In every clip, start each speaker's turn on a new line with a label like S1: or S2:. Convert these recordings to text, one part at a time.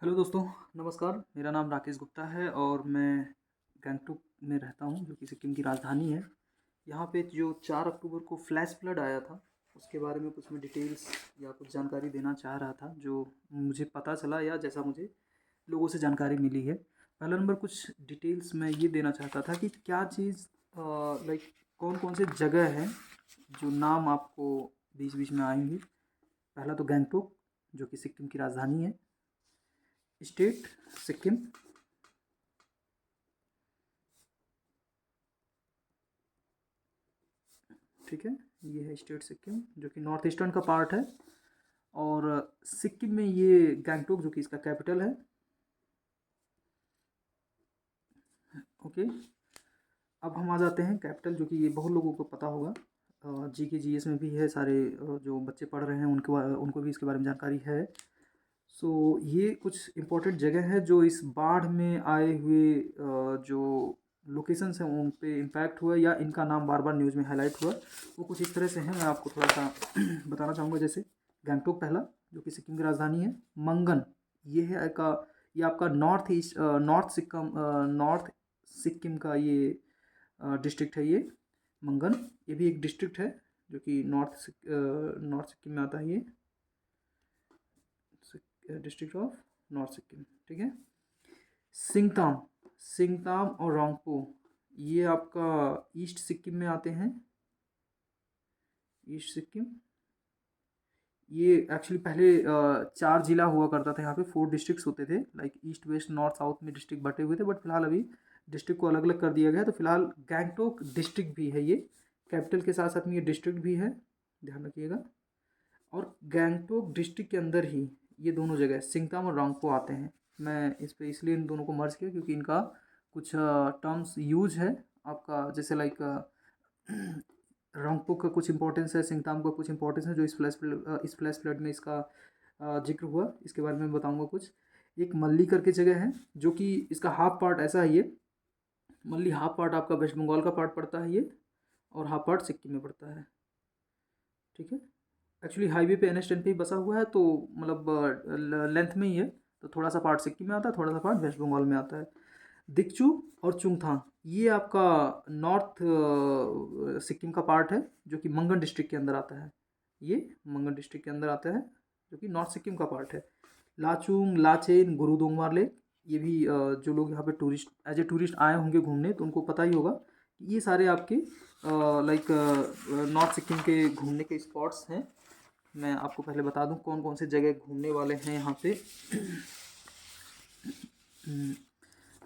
S1: Hello दोस्तों, नमस्कार। मेरा नाम राकेश गुप्ता है और मैं गंगटोक में रहता हूँ, जो कि सिक्किम की राजधानी है। यहाँ पे जो 4 अक्टूबर को फ्लैश फ्लड आया था, उसके बारे में कुछ मैं डिटेल्स या कुछ जानकारी देना चाह रहा था, जो मुझे पता चला या जैसा मुझे लोगों से जानकारी मिली है। पहला नंबर कुछ डिटेल्स मैं ये देना चाहता था कि क्या चीज़ लाइक कौन-कौन से जगह हैं, जो नाम आपको बीच-बीच में आएँगे। पहला तो गंगटोक, जो कि सिक्किम की राजधानी है। स्टेट सिक्किम। ठीक है, ये है स्टेट सिक्किम, जो कि नॉर्थ ईस्टर्न का पार्ट है। और सिक्किम में ये गंगटोक, जो कि इसका कैपिटल है। ओके, अब हम आ जाते हैं कैपिटल, जो कि ये बहुत लोगों को पता होगा। जी के जीएस में भी है, सारे जो बच्चे पढ़ रहे हैं उनको भी इसके बारे में जानकारी है। सो ये कुछ इम्पोर्टेंट जगह है जो इस बाढ़ में आए हुए जो लोकेशंस हैं उन पे इम्पैक्ट हुआ या इनका नाम बार बार न्यूज़ में हाईलाइट हुआ, वो कुछ इस तरह से हैं। मैं आपको थोड़ा सा बताना चाहूँगा। जैसे गंगटोक पहला, जो कि सिक्किम की राजधानी है। मंगन, ये है का ये आपका नॉर्थ सिक्किम का ये डिस्ट्रिक्ट है। ये मंगन, ये भी एक डिस्ट्रिक्ट है जो कि नॉर्थ सिक्किम में आता है। ये डिस्ट्रिक्ट ऑफ नॉर्थ सिक्किम, ठीक है। सिंगताम, सिंगताम और रोंगपो, ये आपका ईस्ट सिक्किम में आते हैं। ईस्ट सिक्किम, ये एक्चुअली पहले 4 जिला हुआ करता था। यहाँ पे 4 डिस्ट्रिक्ट्स होते थे, like east west north south में डिस्ट्रिक्ट बटे हुए थे। बट फिलहाल अभी डिस्ट्रिक्ट को अलग अलग कर दिया गया है। तो फिलहाल गंगटोक डिस्ट्रिक्ट भी है ये, कैपिटल के साथ साथ में ये डिस्ट्रिक्ट भी है, ध्यान रखिएगा। और गंगटोक डिस्ट्रिक्ट के अंदर ही ये दोनों जगह सिंगताम और रोंगपो आते हैं। मैं इस पे इसलिए इन दोनों को मर्ज किया क्योंकि इनका कुछ टर्म्स यूज है आपका, जैसे लाइक रोंगपो का कुछ इंपॉर्टेंस है, सिंगताम का कुछ इंपॉर्टेंस है, जो इस फ्लैश फ्लड में इसका जिक्र हुआ। इसके बारे में बताऊंगा कुछ। एक मल्ली करके जगह है, जो कि इसका हाफ पार्ट ऐसा है। ये मल्ली हाफ पार्ट आपका वेस्ट बंगाल का पार्ट पड़ता है ये, और हाफ पार्ट सिक्किम में पड़ता है, ठीक है। एक्चुअली हाईवे पे NH10 पे ही बसा हुआ है, तो मतलब लेंथ में ही है। तो थोड़ा सा पार्ट सिक्किम में आता है, थोड़ा सा पार्ट वेस्ट बंगाल में आता है। दिकचू और चुंगथांग, ये आपका नॉर्थ सिक्किम का पार्ट है, जो कि मंगन डिस्ट्रिक्ट के अंदर आता है। ये मंगन डिस्ट्रिक्ट के अंदर आता है, जो कि नॉर्थ सिक्किम का पार्ट है। लाचुंग, लाचेन, गुरुदोंगमार लेक, ये भी जो लोग यहाँ पे टूरिस्ट एज ए टूरिस्ट आए होंगे घूमने, तो उनको पता ही होगा कि ये सारे आपके लाइक नॉर्थ सिक्किम के घूमने के स्पॉट्स हैं। मैं आपको पहले बता दूं कौन कौन से जगह घूमने वाले हैं यहाँ पे।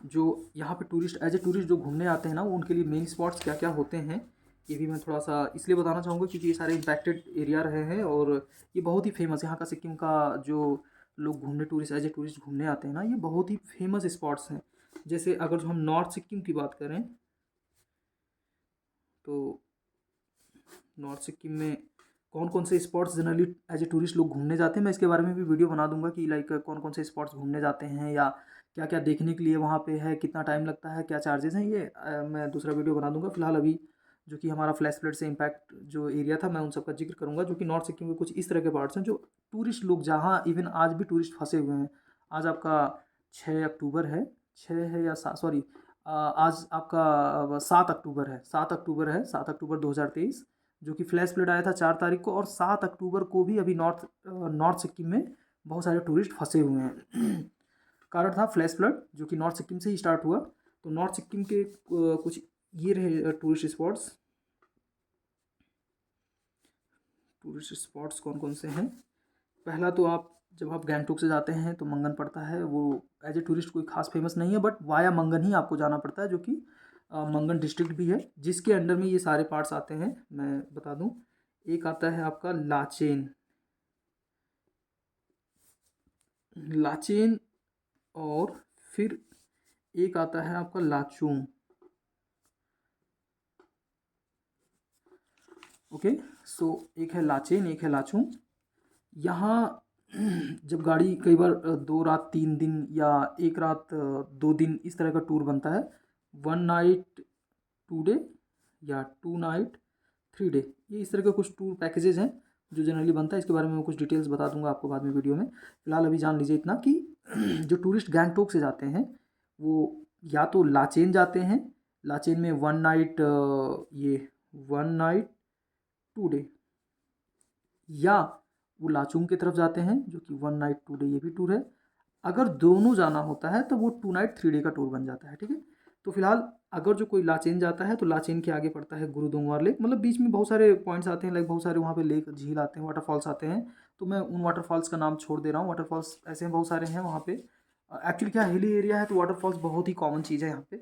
S1: जो यहाँ पे टूरिस्ट एज ए टूरिस्ट जो घूमने आते हैं ना, उनके लिए मेन स्पॉट्स क्या क्या होते हैं, ये भी मैं थोड़ा सा इसलिए बताना चाहूँगा क्योंकि ये सारे इम्पैक्टेड एरिया रहे हैं। और ये बहुत ही फेमस, यहाँ का सिक्किम का जो लोग घूमने टूरिस्ट एज ए टूरिस्ट घूमने आते हैं ना, ये बहुत ही फेमस स्पॉट्स हैं। जैसे अगर जो हम नॉर्थ सिक्किम की बात करें, तो नॉर्थ सिक्किम में कौन कौन से spots generally as a tourist लोग घूमने जाते हैं, मैं इसके बारे में भी वीडियो बना दूंगा कि लाइक कौन कौन से स्पॉट्स घूमने जाते हैं या क्या क्या देखने के लिए वहाँ पे है, कितना टाइम लगता है, क्या चार्जेस हैं। ये मैं दूसरा वीडियो बना दूंगा। फिलहाल अभी जो कि हमारा फ्लैश फ्लड से इम्पैक्ट जो एरिया था, मैं उन सब का जिक्र करूँगा, जो कि नॉर्थ सिक्किम के कुछ इस तरह के पार्ट्स हैं जो टूरिस्ट लोग, जहाँ इवन आज भी टूरिस्ट फंसे हुए हैं। आज आपका 6 अक्टूबर है, 6 है या सॉरी, आज आपका 7 अक्टूबर है, 7 अक्टूबर 2023, जो कि फ्लैश फ्लड आया था 4 तारीख को। और 7 अक्टूबर को भी अभी नॉर्थ सिक्किम में बहुत सारे टूरिस्ट फंसे हुए हैं। कारण था फ्लैश फ्लड, जो कि नॉर्थ सिक्किम से ही स्टार्ट हुआ। तो नॉर्थ सिक्किम के कुछ ये रहे टूरिस्ट स्पॉट्स कौन कौन से हैं। पहला तो आप जब आप गंगटोक से जाते हैं तो मंगन पड़ता है। वो एज ए टूरिस्ट कोई खास फेमस नहीं है, बट वाया मंगन ही आपको जाना पड़ता है, जो कि मंगन डिस्ट्रिक्ट भी है, जिसके अंडर में ये सारे पार्ट्स आते हैं। मैं बता दूं, एक आता है आपका लाचेन, लाचेन, और फिर एक आता है आपका लाचुंग। ओके, सो एक है लाचेन, एक है लाचुंग। यहाँ जब गाड़ी कई बार 2 रात 3 दिन या 1 रात 2 दिन इस तरह का टूर बनता है, 1 नाइट 2 डे या 2 नाइट 3 डे, ये इस तरह के कुछ टूर पैकेजेस हैं जो जनरली बनता है। इसके बारे में मैं कुछ डिटेल्स बता दूंगा आपको बाद में वीडियो में। फिलहाल अभी जान लीजिए इतना कि जो टूरिस्ट गैंगटोक से जाते हैं वो या तो लाचेन जाते हैं, लाचेन में ये 1 नाइट 2 डे, या वो लाचुंग की तरफ जाते हैं जो कि 1 नाइट 2 डे ये भी टूर है। अगर दोनों जाना होता है तो वो 2 नाइट 3 डे का टूर बन जाता है। ठीक है, तो फिलहाल अगर जो कोई लाचेन जाता है तो लाचेन के आगे पड़ता है गुरुदोंगवार लेक, मतलब बीच में बहुत सारे पॉइंट्स आते हैं, लाइक बहुत सारे वहाँ पे लेक झील आते हैं, वाटरफॉल्स आते हैं, तो मैं उन वाटरफॉल्स का नाम छोड़ दे रहा हूँ। वाटरफॉल्स ऐसे बहुत सारे हैं वहाँ पे। एक्चुअली क्या हिली एरिया है तो वाटरफॉल्स बहुत ही कॉमन चीज़ है यहाँ पे,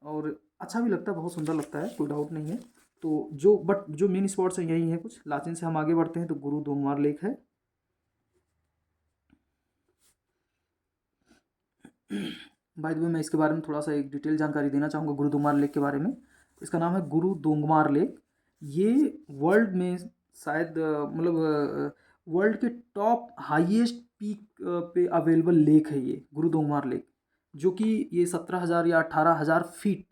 S1: और अच्छा भी लगता है, बहुत सुंदर लगता है, कोई डाउट नहीं है। तो जो मेन स्पॉट्स हैं यही हैं कुछ। लाचेन से हम आगे बढ़ते हैं तो गुरुदोंगवार लेक है। बाय द वे मैं इसके बारे में थोड़ा सा एक डिटेल जानकारी देना चाहूँगा गुरुदोंगमार लेक के बारे में। इसका नाम है गुरुदोंगमार लेक। ये वर्ल्ड में शायद वर्ल्ड के टॉप हाईएस्ट पीक पे अवेलेबल लेक है ये गुरुदोंगमार लेक, जो कि ये 17,000 या 18,000 फीट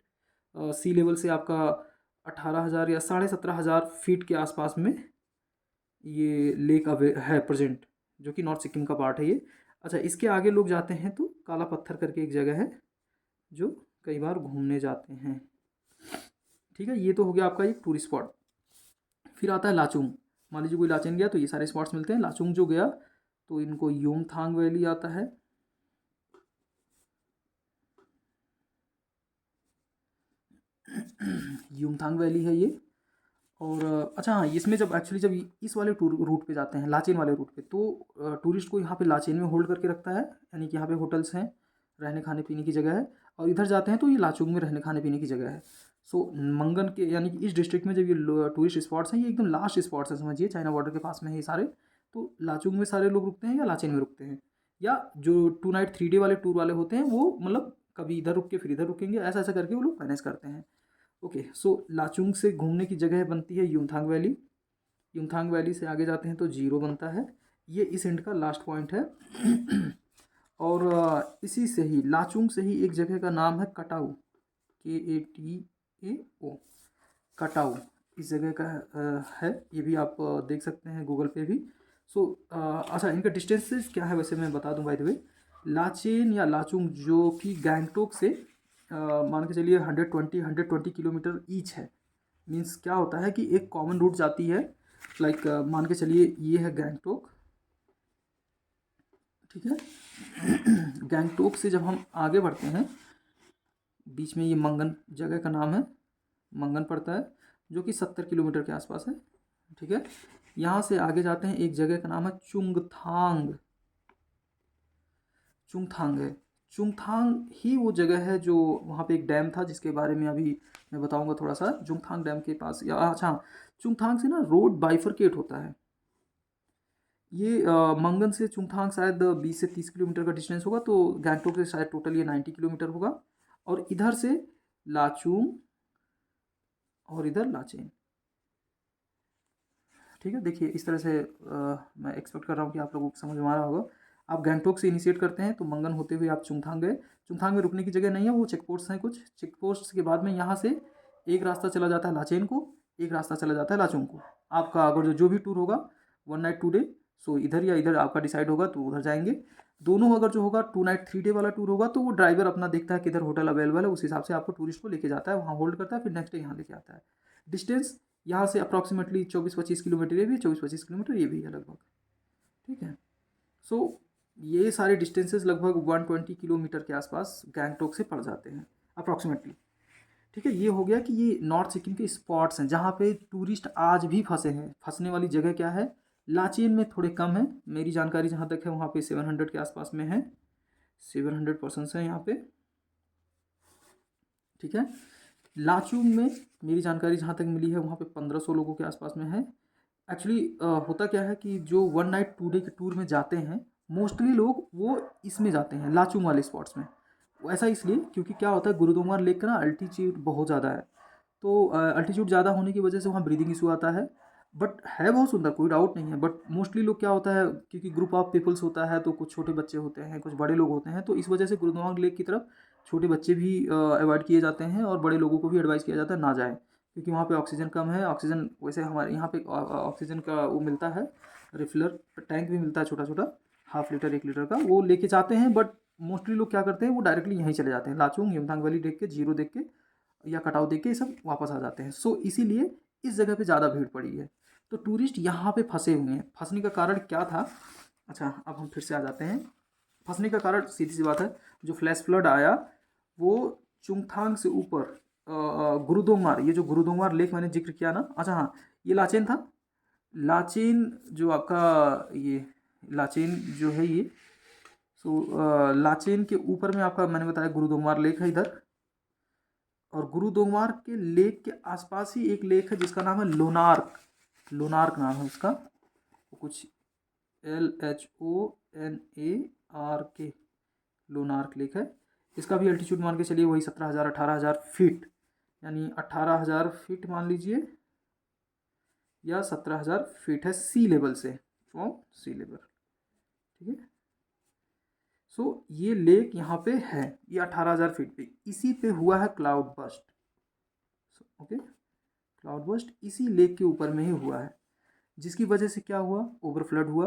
S1: सी लेवल से आपका 18,000 या 17,500 फीट के आसपास में ये लेक अवे है प्रेजेंट, जो कि नॉर्थ सिक्किम का पार्ट है ये। अच्छा, इसके आगे लोग जाते हैं तो काला पत्थर करके एक जगह है जो कई बार घूमने जाते हैं। ठीक है, ये तो हो गया आपका एक टूरिस्ट स्पॉट। फिर आता है लाचुंग। मान लीजिए कोई लाचेन गया तो ये सारे स्पॉट्स मिलते हैं। लाचुंग जो गया तो इनको योमथांग वैली आता है, योमथांग वैली है ये। और अच्छा हाँ, इसमें जब इस वाले रूट पे जाते हैं, लाचेन वाले रूट पे, तो टूरिस्ट को यहाँ पे लाचेन में होल्ड करके रखता है, यानी कि यहाँ पे होटल्स हैं, रहने खाने पीने की जगह है। और इधर जाते हैं तो ये लाचुंग में रहने खाने पीने की जगह है। सो मंगन के यानी कि इस डिस्ट्रिक्ट में जब ये टूरिस्ट स्पॉट्स हैं, ये एकदम लास्ट स्पॉट्स हैं, समझिए चाइना बॉर्डर के पास में है ये सारे। तो लाचुंग में सारे लोग रुकते हैं या लाचेन में रुकते हैं, या जो 2 नाइट 3 डे वाले टूर वाले होते हैं वो मतलब कभी इधर रुक के फिर इधर रुकेंगे, ऐसा ऐसा करके वो लोग मैनेज करते हैं। ओके, सो लाचुंग से घूमने की जगह बनती है युमथांग वैली। युमथांग वैली से आगे जाते हैं तो जीरो बनता है। ये इस एंड का लास्ट पॉइंट है। और इसी से ही लाचुंग से ही एक जगह का नाम है कटाऊ, KATAO, कटाऊ इस जगह का है। ये भी आप देख सकते हैं गूगल पे भी। सो अच्छा, इनका डिस्टेंसेस क्या है वैसे मैं बता दूं बाय द वे। लाचेन या लाचुंग जो कि गैंगटोक से मान के चलिए 120 किलोमीटर ईच है। मीन्स क्या होता है कि एक कॉमन रूट जाती है, लाइक मान के चलिए ये है गैंगटोक, ठीक है। गैंगटोक से जब हम आगे बढ़ते हैं, बीच में ये मंगन जगह का नाम है, मंगन पड़ता है, जो कि 70 किलोमीटर के आसपास है। ठीक है, यहाँ से आगे जाते हैं, एक जगह का नाम है चुंगथांग। चुंगथांग है, चुंगथांग ही वो जगह है जो वहाँ पे एक डैम था जिसके बारे में अभी मैं बताऊँगा थोड़ा सा। चुंगथांग डैम के पास, या अच्छा, चुंगथांग से ना रोड बाइफरकेट होता है। ये मंगन से चुंगथांग शायद 20 से 30 किलोमीटर का डिस्टेंस होगा, तो गैंगटोक से शायद टोटल ये 90 किलोमीटर होगा। और इधर से लाचुंग और इधर लाचेन। ठीक है, देखिए इस तरह से मैं एक्सपेक्ट कर रहा हूँ कि आप लोगों को समझ में आ रहा होगा। आप गैंगटोक से इनिशिएट करते हैं तो मंगन होते हुए आप चुंगथांग गए। चुंगथांग में रुकने की जगह नहीं है, वो चेक पोस्ट हैं कुछ। चेक पोस्ट के बाद में यहाँ से एक रास्ता चला जाता है लाचेन को, एक रास्ता चला जाता है लाचुंग को। आपका अगर जो भी टूर होगा 1 नाइट 2 डे, सो इधर या इधर आपका डिसाइड होगा तो उधर जाएंगे। दोनों अगर जो होगा 2 नाइट 3 डे वाला टूर होगा तो वो ड्राइवर अपना देखता है किधर होटल अवेलेबल है, उस हिसाब से आपको टूरिस्ट को लेके जाता है, वहाँ होल्ड करता है, फिर नेक्स्ट डे यहाँ लेके आता है। डिस्टेंस यहाँ से अप्रॉक्सीमेटली 24-25 किलोमीटर, ये भी 24-25 किलोमीटर ये भी है लगभग। ठीक है, सो ये सारे डिस्टेंसेस लगभग 120 किलोमीटर के आसपास गैंगटोक से पड़ जाते हैं अप्रॉक्सीमेटली। ठीक है, ये हो गया कि ये नॉर्थ सिक्किम के स्पॉट्स हैं जहाँ पे टूरिस्ट आज भी फंसे हैं। फंसने वाली जगह क्या है, लाचेन में थोड़े कम है, मेरी जानकारी जहाँ तक है वहाँ पे 700 के आसपास में है, 700 पर्सन्स हैं यहाँ पे। ठीक है, लाचुंग में मेरी जानकारी जहाँ तक मिली है वहाँ पे 1500 लोगों के आसपास में है। एक्चुअली होता क्या है कि जो 1 नाइट 2 डे के टूर में जाते हैं मोस्टली लोग वो इसमें जाते हैं लाचुंग वाले स्पॉट्स में। वो ऐसा इसलिए क्योंकि क्या होता है गुरुदोंगमार लेक का ना अल्टीट्यूड बहुत ज़्यादा है, तो अल्टीट्यूड ज़्यादा होने की वजह से वहाँ ब्रीदिंग इशू आता है। बट है बहुत सुंदर, कोई डाउट नहीं है, बट मोस्टली लोग क्या होता है क्योंकि ग्रुप ऑफ पीपल्स होता है तो कुछ छोटे बच्चे होते हैं, कुछ बड़े लोग होते हैं, तो इस वजह से गुरुदोंगमार लेक की तरफ छोटे बच्चे भी अवॉइड किए जाते हैं और बड़े लोगों को भी एडवाइस किया जाता है ना जाए, क्योंकि वहाँ पे ऑक्सीजन कम है। ऑक्सीजन वैसे हमारे यहाँ पे ऑक्सीजन का वो मिलता है, रिफिलर टैंक भी मिलता है छोटा छोटा, हाफ लीटर 1 लीटर का वो लेके जाते हैं, बट मोस्टली लोग क्या करते हैं वो डायरेक्टली यहीं चले जाते हैं, लाचुंग युमथांग वैली देख के, जीरो देख के या कटाव देख के ये सब वापस आ जाते हैं। सो इसीलिए इस जगह पे ज़्यादा भीड़ पड़ी है, तो टूरिस्ट यहाँ पे फंसे हुए हैं। फंसने का कारण क्या था? अच्छा, अब हम फिर से आ जाते हैं। फंसने का कारण सीधी सी बात है, जो फ्लैश फ्लड आया वो चुंगथांग से ऊपर गुरुदोंगमार, ये जो गुरुदोंगमार लेक मैंने जिक्र किया ना, अच्छा हाँ, ये लाचेन था। लाचेन जो आपका ये लाचेन जो है ये, लाचेन के ऊपर में आपका मैंने बताया गुरुदोंगमार लेक है इधर, और गुरुदोंगमार के लेक के आसपास ही एक लेक है जिसका नाम है लोनार्क। लोनार्क नाम है उसका, कुछ LHONARK, लोनार्क लेक है। इसका भी अल्टीट्यूड मान के चलिए वही 17,000 18,000 फीट, यानी 18,000 फीट मान लीजिए, या 17,000 फीट है सी लेवल से, फ्रॉम सी लेवल। ठीक है, सो ये लेक यहाँ पे है, ये 18,000 फीट पे, इसी पे हुआ है cloud burst. Okay, cloud burst इसी लेक के ऊपर में ही हुआ है, जिसकी वजह से क्या हुआ, ओवर फ्लड हुआ।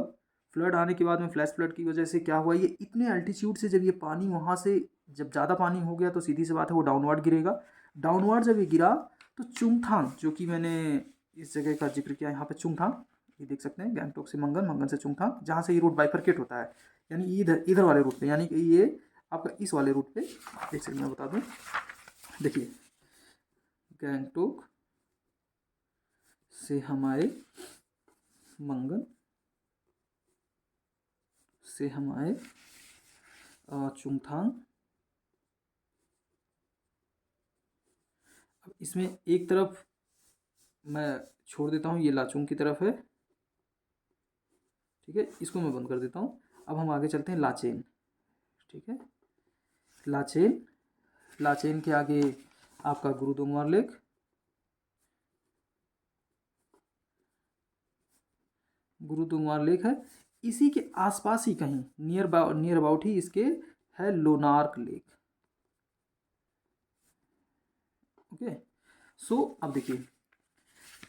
S1: फ्लड आने के बाद में फ्लैश फ्लड की वजह से क्या हुआ, ये इतने अल्टीट्यूड से जब ये पानी वहाँ से जब ज़्यादा पानी हो गया तो सीधी सी बात है वो डाउनवर्ड गिरेगा। डाउनवर्ड जब ये गिरा तो चुंगथांग, जो कि मैंने इस जगह का जिक्र किया यहाँ पे, चुंगथांग, ये देख सकते हैं, गैंगटोक से मंगन, मंगन से चुंगथांग, जहाँ से ये रूट बाइफरकेट होता है, यानी इधर इधर वाले रूट पे, यानी कि ये आपका इस वाले रूट पे, देख सकते, मैं बता दूँ, देखिए, गैंगटोक से हम आए, मंगन से हम आए चुंगथांग। अब इसमें एक तरफ मैं छोड़ देता हूँ, ये लाचुंग की तरफ है, ठीक है, इसको मैं बंद कर देता हूँ। अब हम आगे चलते हैं लाचेन। ठीक है, लाचेन, लाचेन के आगे आपका गुरुदोंगमार लेक, गुरुदोंगमार लेक है। इसी के आसपास ही कहीं नियर अबाउट ही इसके है लोनार्क लेक। ओके, सो अब देखिए,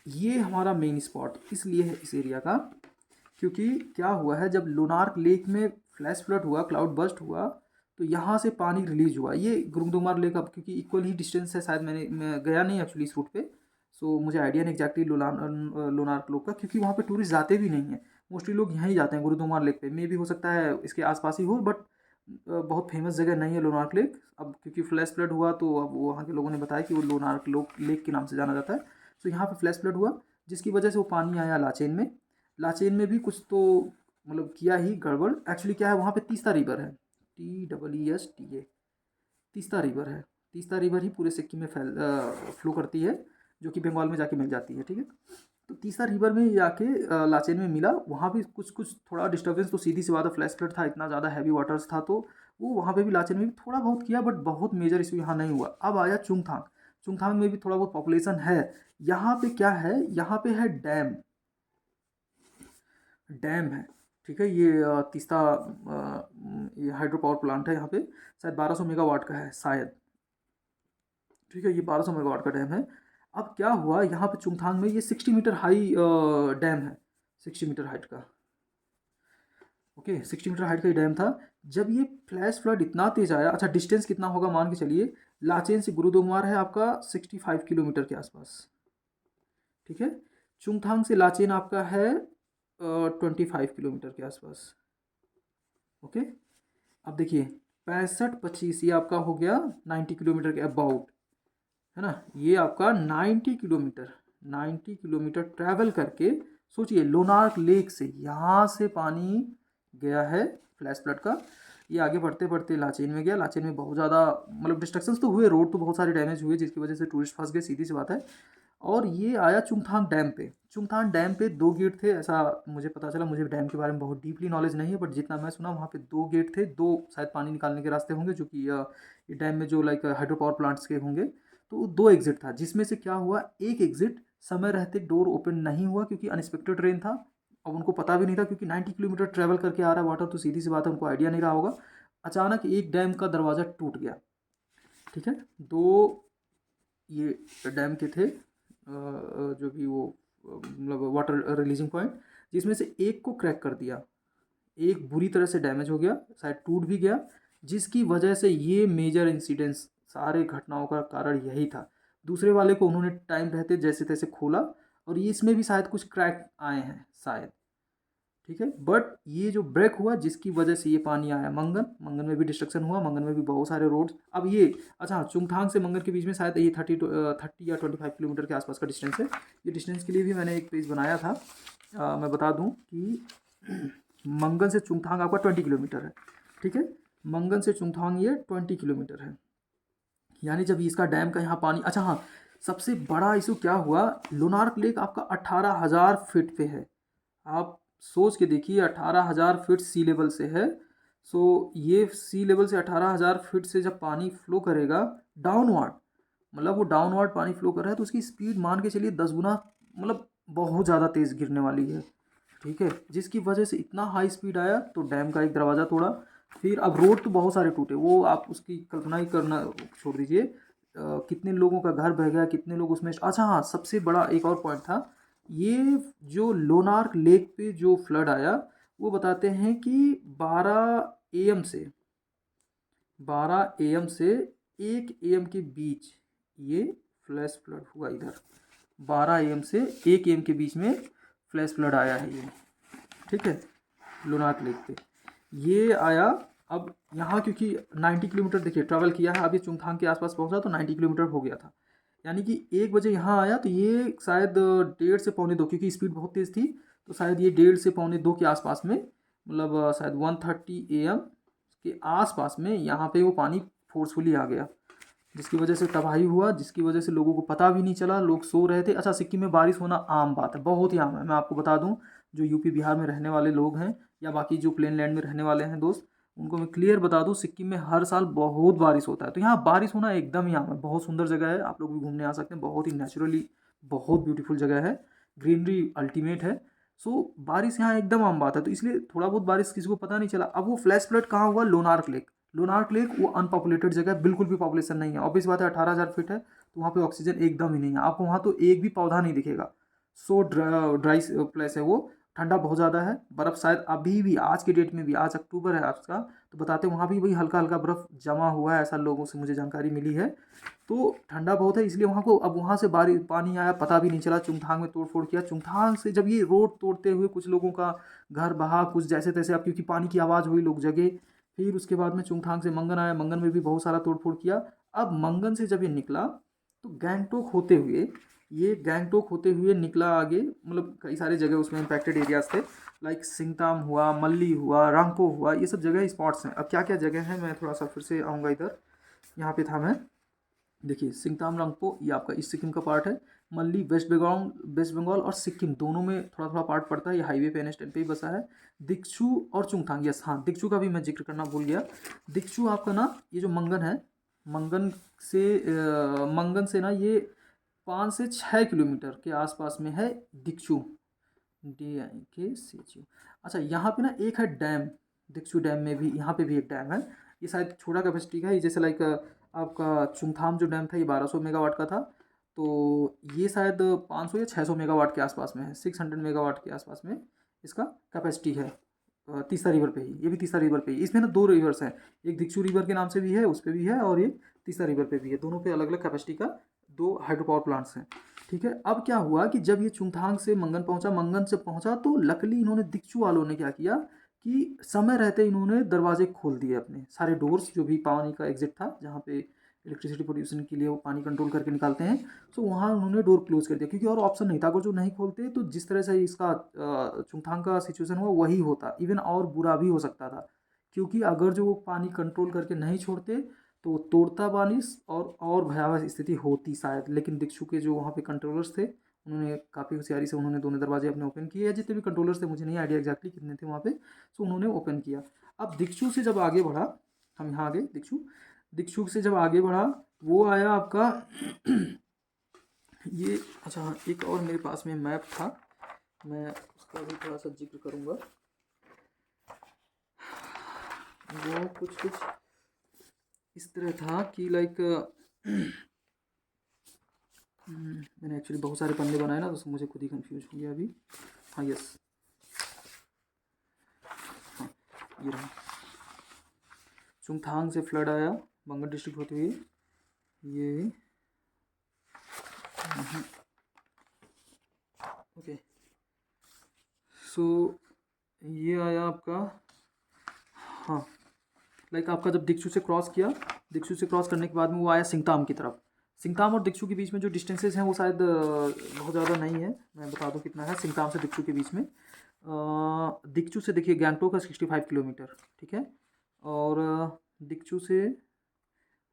S1: ये हमारा मेन स्पॉट इसलिए है इस एरिया का, क्योंकि क्या हुआ है, जब लोनार्क लेक में फ्लैश फ्लड हुआ, क्लाउड बस्ट हुआ, तो यहाँ से पानी रिलीज हुआ। ये गुरुदोंगमार लेक, अब क्योंकि इक्वल ही डिस्टेंस है, शायद मैं गया नहीं एक्चुअली इस रूट पे, सो मुझे आइडिया नहीं एग्जैक्टली लोनार्क लेक का, क्योंकि वहाँ पे टूरिस्ट जाते भी नहीं हैं। मोस्टली लोग यहीं जाते हैं गुरुदोंगमार लेक पे, मे भी हो सकता है इसके आसपास ही हो, बट बहुत फेमस जगह नहीं है लोनार्क लेक। अब क्योंकि फ्लैश फ्लड हुआ तो अब वहाँ के लोगों ने बताया कि वो लोनार्क लेक के नाम से जाना जाता है। सो यहाँ पे फ्लैश फ्लड हुआ, जिसकी वजह से वो पानी आया लाचेन में। लाचेन में भी कुछ तो मतलब किया ही गड़बड़। एक्चुअली क्या है, वहाँ पे तीस्ता रिवर है, TEESTA, तीस्ता रिवर है। तीस्ता रिवर ही पूरे सिक्किम में फ्लो करती है, जो कि बंगाल में जाके मिल जाती है। ठीक है, तो तीस्ता रिवर में जाके लाचेन में मिला, वहाँ भी कुछ कुछ थोड़ा डिस्टर्बेंस, तो सीधी सी बात है, फ्लैश फ्लड था, इतना ज़्यादा हैवी वाटर्स था, तो वो वहाँ पे भी लाचेन में भी थोड़ा बहुत किया, बट बहुत मेजर इशू यहाँ नहीं हुआ। अब आया चुंगथांग। चुंगथांग में भी थोड़ा बहुत पॉपुलेशन है। यहाँ पे क्या है, यहाँ पे है डैम, डैम है। ठीक है, ये तीस्ता ये हाइड्रो पावर प्लांट है यहाँ पे, शायद 1200 मेगावाट का है शायद। ठीक है, ये 1200 मेगावाट का डैम है। अब क्या हुआ, यहाँ पे चुंगथांग में ये 60 मीटर हाई डैम है, 60 मीटर हाइट का। ओके, 60 मीटर हाइट का ये डैम था। जब ये फ्लैश फ्लड इतना तेज आया, अच्छा डिस्टेंस कितना होगा मान के चलिए, लाचेन से गुरुदोंगमार है आपका 65 किलोमीटर के आसपास। ठीक है, चुंगथांग से लाचेन आपका है 25 किलोमीटर के आसपास। ओके, अब देखिए 65 25, ये आपका हो गया 90 किलोमीटर के अबाउट, है ना। ये आपका 90 किलोमीटर, 90 किलोमीटर ट्रैवल करके, सोचिए लोनार्क लेक से यहाँ से पानी गया है फ्लैश फ्लड का, ये आगे बढ़ते बढ़ते लाचेन में गया। लाचेन में बहुत ज़्यादा मतलब डिस्ट्रक्शंस तो हुए, रोड तो बहुत सारे डैमेज हुए, जिसकी वजह से टूरिस्ट फंस गए, सीधी सी बात है। और ये आया चुंगथांग डैम पे। चुंगथांग डैम पे 2 गेट थे, ऐसा मुझे पता चला। मुझे डैम के बारे में बहुत डीपली नॉलेज नहीं है, बट जितना मैं सुना वहाँ पे 2 गेट थे, दो शायद पानी निकालने के रास्ते होंगे, जो कि ये डैम में जो लाइक हाइड्रो पावर प्लांट्स के होंगे, तो 2 एग्जिट था, जिसमें से क्या हुआ, एक एग्जिट समय रहते डोर ओपन नहीं हुआ, क्योंकि अनएक्सपेक्टेड रेन था। अब उनको पता भी नहीं था, क्योंकि 90 किलोमीटर ट्रैवल करके आ रहा है वाटर, तो सीधी सी बात है उनको आइडिया नहीं रहा होगा। अचानक एक डैम का दरवाज़ा टूट गया। ठीक है, दो ये डैम के थे जो भी वो मतलब वाटर रिलीजिंग पॉइंट, जिसमें से एक को क्रैक कर दिया, एक बुरी तरह से डैमेज हो गया, शायद टूट भी गया, जिसकी वजह से ये मेजर इंसिडेंट्स सारे घटनाओं का कारण यही था। दूसरे वाले को उन्होंने टाइम रहते जैसे तैसे खोला, और ये इसमें भी शायद कुछ क्रैक आए हैं शायद, ठीक है। बट ये जो ब्रेक हुआ जिसकी वजह से ये पानी आया मंगन, मंगन में भी डिस्ट्रक्शन हुआ, मंगन में भी बहुत सारे रोड्स। अब ये अच्छा हाँ, चुंगथांग से मंगन के बीच में शायद ये 30 या 25 किलोमीटर के आसपास का डिस्टेंस है। ये डिस्टेंस के लिए भी मैंने एक पेज बनाया था। मैं बता दूं कि मंगन से चुंगथांग आपका 20 किलोमीटर है, ठीक है। मंगन से चुंगथांग ये 20 किलोमीटर है। यानी जब इसका डैम का यहाँ पानी, अच्छा हाँ, सबसे बड़ा इशू क्या हुआ, लोनार्क लेक आपका 18,000 फीट पे है। आप सोच के देखिए, 18,000 फीट सी लेवल से है। सो ये सी लेवल से 18,000 फीट से जब पानी फ्लो करेगा डाउनवर्ड, मतलब वो डाउनवर्ड पानी फ्लो कर रहा है, तो उसकी स्पीड मान के चलिए 10 गुना, मतलब बहुत ज़्यादा तेज़ गिरने वाली है, ठीक है। जिसकी वजह से इतना हाई स्पीड आया तो डैम का एक दरवाज़ा तोड़ा। फिर अब रोड तो बहुत सारे टूटे, वो आप उसकी कल्पना ही करना छोड़ दीजिए। कितने लोगों का घर बह गया, कितने लोग उसमें। अच्छा हाँ, सबसे बड़ा एक और पॉइंट था, ये जो लोनार्क लेक पे जो फ्लड आया, वो बताते हैं कि 12 AM से 12 AM से 1 AM के बीच ये फ्लैश फ्लड हुआ इधर। 12 AM से 1 AM के बीच में फ्लैश फ्लड आया है ये, ठीक है, लोनार्क लेक पे ये आया। अब यहाँ क्योंकि 90 किलोमीटर देखिए ट्रैवल किया है, अभी चुंगथांग के आसपास पहुँचा तो 90 किलोमीटर हो गया था। यानी कि 1 बजे यहाँ आया तो ये शायद 1:30 से 1:45, क्योंकि स्पीड बहुत तेज़ थी, तो शायद ये 1:30 से 1:45 के आसपास में, मतलब शायद 1:30 AM के आसपास में यहाँ पे वो पानी फोर्सफुली आ गया, जिसकी वजह से तबाही हुआ, जिसकी वजह से लोगों को पता भी नहीं चला, लोग सो रहे थे। अच्छा, सिक्किम में बारिश होना आम बात है, बहुत ही आम है। मैं आपको बता दूं, जो यूपी बिहार में रहने वाले लोग हैं या बाकी जो प्लेन लैंड में रहने वाले हैं दोस्त, उनको मैं क्लियर बता दूं, सिक्किम में हर साल बहुत बारिश होता है। तो यहाँ बारिश होना एकदम ही आम है। बहुत सुंदर जगह है, आप लोग भी घूमने आ सकते हैं, बहुत ही नेचुरली बहुत ब्यूटीफुल जगह है, ग्रीनरी अल्टीमेट है। सो बारिश यहाँ एकदम आम बात है, तो इसलिए थोड़ा बहुत बारिश किसी को पता नहीं चला। अब वो फ्लैश फ्लड कहाँ हुआ, लोनार्क लेक। लोनार्क लेक वो अनपॉपुलेटेड जगह है, बिल्कुल भी पॉपुलेशन नहीं है, ऑब्वियस बात है, 18,000 फीट है, तो वहाँ पे ऑक्सीजन एकदम ही नहीं है, आपको वहाँ तो एक भी पौधा नहीं दिखेगा। सो ड्राई प्लेस है वो, ठंडा बहुत ज़्यादा है, बर्फ़ शायद अभी भी आज के डेट में भी, आज अक्टूबर है आज का, तो बताते हैं वहाँ भी वही हल्का हल्का बर्फ़ जमा हुआ है, ऐसा लोगों से मुझे जानकारी मिली है। तो ठंडा बहुत है, इसलिए वहाँ को अब वहाँ से बारिश पानी आया, पता भी नहीं चला। चुंगथांग में तोड़ फोड़ किया, चुंगथांग से जब ये रोड तोड़ते हुए कुछ लोगों का घर बहा, कुछ जैसे तैसे, अब क्योंकि पानी की आवाज़ हुई लोग जगे। फिर उसके बाद में चुंगथांग से मंगन आया, मंगन में भी बहुत सारा तोड़ फोड़ किया। अब मंगन से जब ये निकला तो गैंगटोक होते हुए निकला आगे, मतलब कई सारे जगह उसमें इम्पैक्टेड एरियाज थे, लाइक सिंगताम हुआ, मल्ली हुआ, रंगपो हुआ, ये सब जगह स्पॉट्स हैं। अब क्या क्या जगह हैं, मैं थोड़ा सा फिर से आऊँगा इधर, यहाँ पे था मैं। देखिए, सिंगताम रंगपो ये आपका ईस्ट सिक्किम का पार्ट है। मल्ली वेस्ट बंगाल और सिक्किम दोनों में थोड़ा थोड़ा पार्ट पड़ता है, ये हाईवे पे NH10 पे ही बसा है। दिक्चू और चुंगथांग, यस हाँ, दिक्चू का भी मैं जिक्र करना भूल गया। दिक्चू आपका ना, ये जो मंगन है, मंगन मंगन से ना ये 5 से 6 किलोमीटर के आसपास में है दिक्चू, DIKCU। अच्छा, यहाँ पे ना एक है डैम, दिक्चू डैम में भी, यहाँ पे भी एक डैम है। ये शायद छोटा कैपेसिटी का है, जैसे लाइक आपका चुंगथाम जो डैम था ये 1200 मेगावाट का था, तो ये शायद 500 या 600 मेगावाट के आसपास में है, 600 मेगावाट के आसपास में इसका कैपेसिटी है। तीस्ता रिवर पे ही, ये भी तीस्ता रिवर पे ही। इसमें ना दो रिवर्स हैं, एक दिक्चू रिवर के नाम से भी है, उस पर भी है, और ये तीस्ता रिवर पे भी है, दोनों पे अलग अलग कैपेसिटी का दो हाइड्रो पावर प्लांट्स हैं, ठीक है। अब क्या हुआ कि जब ये चुंगथांग से मंगन से पहुंचा, तो लकली इन्होंने, दिक्चू वालों ने क्या किया कि समय रहते इन्होंने दरवाजे खोल दिए, अपने सारे डोर्स, जो भी पानी का एग्जिट था, जहाँ पे इलेक्ट्रिसिटी प्रोड्यूसन के लिए वो पानी कंट्रोल करके निकालते हैं, तो वहाँ उन्होंने डोर क्लोज कर दिया, क्योंकि और ऑप्शन नहीं था। अगर जो नहीं खोलते तो जिस तरह से इसका चुंगथांग का सिचुएशन हुआ वही होता, इवन और बुरा भी हो सकता था, क्योंकि अगर जो वो पानी कंट्रोल करके नहीं छोड़ते तो तोड़ता पानी, और भयावह स्थिति होती शायद। लेकिन दिक्चू के जो वहाँ पे कंट्रोलर्स थे, उन्होंने काफ़ी होशियारी से उन्होंने दोनों दरवाजे अपने ओपन किए, या जितने भी कंट्रोलर्स थे, मुझे नहीं आइडिया एग्जैक्टली कितने थे वहाँ पे, तो उन्होंने ओपन किया। अब दिक्चू से जब आगे बढ़ा, हम यहाँ आ गए दिक्चू से जब आगे बढ़ा, वो आया आपका ये, अच्छा हाँ, एक और मेरे पास में मैप था, मैं उसका भी थोड़ा सा जिक्र करूँगा। वो कुछ इस तरह था कि लाइक मैंने एक्चुअली बहुत सारे पन्ने बनाए ना, तो मुझे खुद ही कंफ्यूज हो गया अभी। हाँ, यस, हाँ, ये रहा, चुंगथांग से फ्लड आया बंगल डिस्ट्रिक्ट होते हुए, ये ओके। सो ये आया आपका, हाँ लाइक आपका जब दिक्सू से क्रॉस किया, दिक्सू से क्रॉस करने के बाद में वो आया सिंगताम की तरफ। सिंगताम और दिक्सू के बीच में जो डिस्टेंसेस हैं वो शायद बहुत ज़्यादा नहीं है, मैं बता दूं कितना है सिंगताम से दिक्सू के बीच में। दिक्सू से देखिए गैंगटोक का 65 किलोमीटर, ठीक है। और दिक्सू से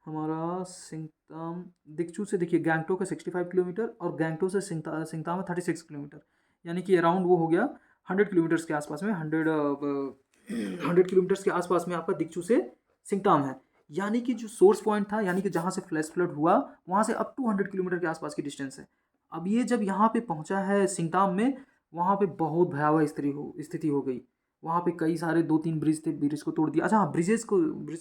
S1: हमारा सिंगताम, दिक्सू से देखिए गैंगटोक का 65 किलोमीटर और गैंगटोक से सिंगताम है 36 किलोमीटर, यानी कि अराउंड वो हो गया 100 किलोमीटर्स के आसपास में, 100 किलोमीटर्स के आसपास में आपका दिक्सू से सिंगताम है। यानी कि जो सोर्स पॉइंट था, यानी कि जहाँ से फ्लैश फ्लड हुआ वहाँ से अप टू 100 किलोमीटर के आसपास की डिस्टेंस है। अब ये जब यहाँ पे पहुँचा है सिंगताम में, वहाँ पे बहुत भयावह स्थिति हो गई। वहाँ पे कई सारे 2-3 ब्रिज थे, ब्रिज को तोड़ दिया। अच्छा हाँ, ब्रिज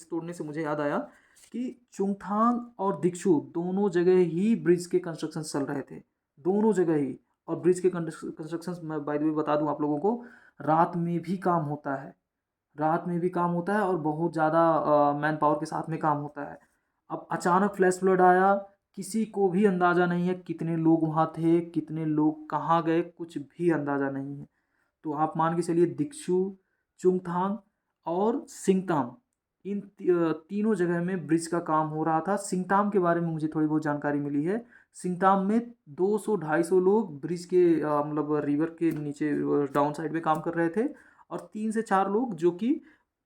S1: तोड़ने से मुझे याद आया कि चुंगथांग और दिक्सू दोनों जगह ही ब्रिज के कंस्ट्रक्शन चल रहे थे, दोनों जगह ही। और ब्रिज के कंस्ट्रक्शन मैं बाय द वे बता दूं आप लोगों को, रात में भी काम होता है, रात में भी काम होता है और बहुत ज़्यादा मैन पावर के साथ में काम होता है। अब अचानक फ्लैश फ्लड आया, किसी को भी अंदाज़ा नहीं है कितने लोग वहाँ थे, कितने लोग कहाँ गए, कुछ भी अंदाज़ा नहीं है। तो आप मान के चलिए दिक्सू, चुंगथांग और सिंगताम, इन तीनों जगह में ब्रिज का काम हो रहा था। सिंगताम के बारे में मुझे थोड़ी बहुत जानकारी मिली है। सिंगताम में 200-250 लोग ब्रिज के मतलब रिवर के नीचे डाउन साइड में काम कर रहे थे, और 3 से 4 लोग जो कि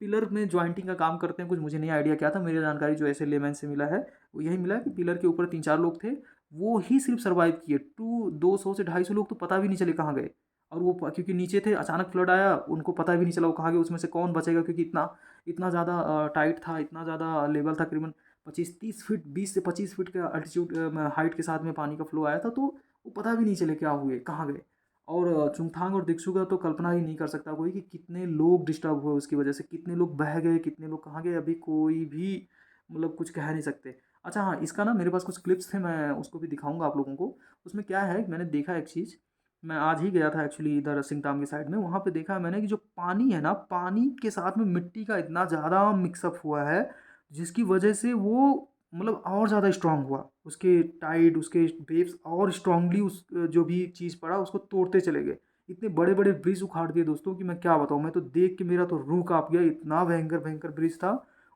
S1: पिलर में ज्वाइंटिंग का काम करते हैं। कुछ मुझे नहीं आइडिया क्या था, मेरी जानकारी जो ऐसे लेमैन से मिला है वो यही मिला कि पिलर के ऊपर 3-4 लोग थे, वो ही सिर्फ सर्वाइव किए। 200 से 250 लोग तो पता भी नहीं चले कहाँ गए। और वो क्योंकि नीचे थे, अचानक फ्लड आया, उनको पता भी नहीं चला वो कहाँ गए, उसमें से कौन बचेगा, क्योंकि इतना इतना ज़्यादा टाइट था, इतना ज़्यादा लेवल था, करीबन 25-30 फीट, 20 से 25 फीट का अल्टीट्यूड हाइट के साथ में पानी का फ्लो आया था। तो वो पता भी नहीं चले क्या हुए, कहाँ गए। और चुंगथांग और दिक्सू का तो कल्पना ही नहीं कर सकता कोई कि कितने लोग डिस्टर्ब हुए उसकी वजह से, कितने लोग बह गए, कितने लोग कहाँ गए, अभी कोई भी मतलब कुछ कह नहीं सकते। अच्छा हाँ, इसका ना मेरे पास कुछ क्लिप्स थे, मैं उसको भी दिखाऊंगा आप लोगों को। उसमें क्या है, मैंने देखा एक चीज़, मैं आज ही गया था एक्चुअली इधर सिंगताम की साइड में, वहाँ पे देखा मैंने कि जो पानी है ना, पानी के साथ में मिट्टी का इतना ज़्यादा मिक्सअप हुआ है, जिसकी वजह से वो मतलब और ज़्यादा स्ट्रांग हुआ, उसके टाइड, उसके वेव्स और स्ट्रांगली उस जो भी चीज़ पड़ा उसको तोड़ते चले गए। इतने बड़े बड़े ब्रिज उखाड़ दिए दोस्तों कि मैं क्या बताऊँ, मैं तो देख के मेरा तो रूह काँप गया, इतना भयंकर भयंकर ब्रिज था।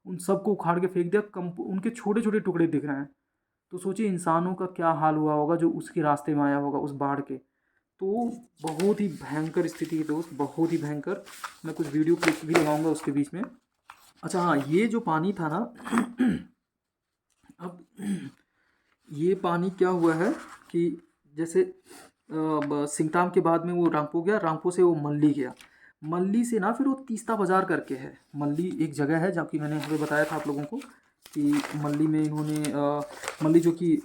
S1: उन सबको उखाड़ के फेंक दिया, कम उनके छोटे छोटे टुकड़े दिख रहे हैं। तो सोचिए इंसानों का क्या हाल हुआ होगा जो उसके रास्ते में आया होगा उस बाढ़ के। तो बहुत ही भयंकर स्थिति है दोस्त, बहुत ही भयंकर। मैं कुछ वीडियो क्लिप भी लगाऊंगा उसके बीच में। अच्छा हाँ, ये जो पानी था ना अब ये पानी क्या हुआ है कि जैसे सिंगताम के बाद में वो रामपो गया, रामपो से वो मल्ली गया, मल्ली से ना फिर वो तीस्ता बाज़ार करके है। मल्ली एक जगह है जहाँ की मैंने हमें बताया था आप लोगों को कि मल्ली में इन्होंने मल्ली जो कि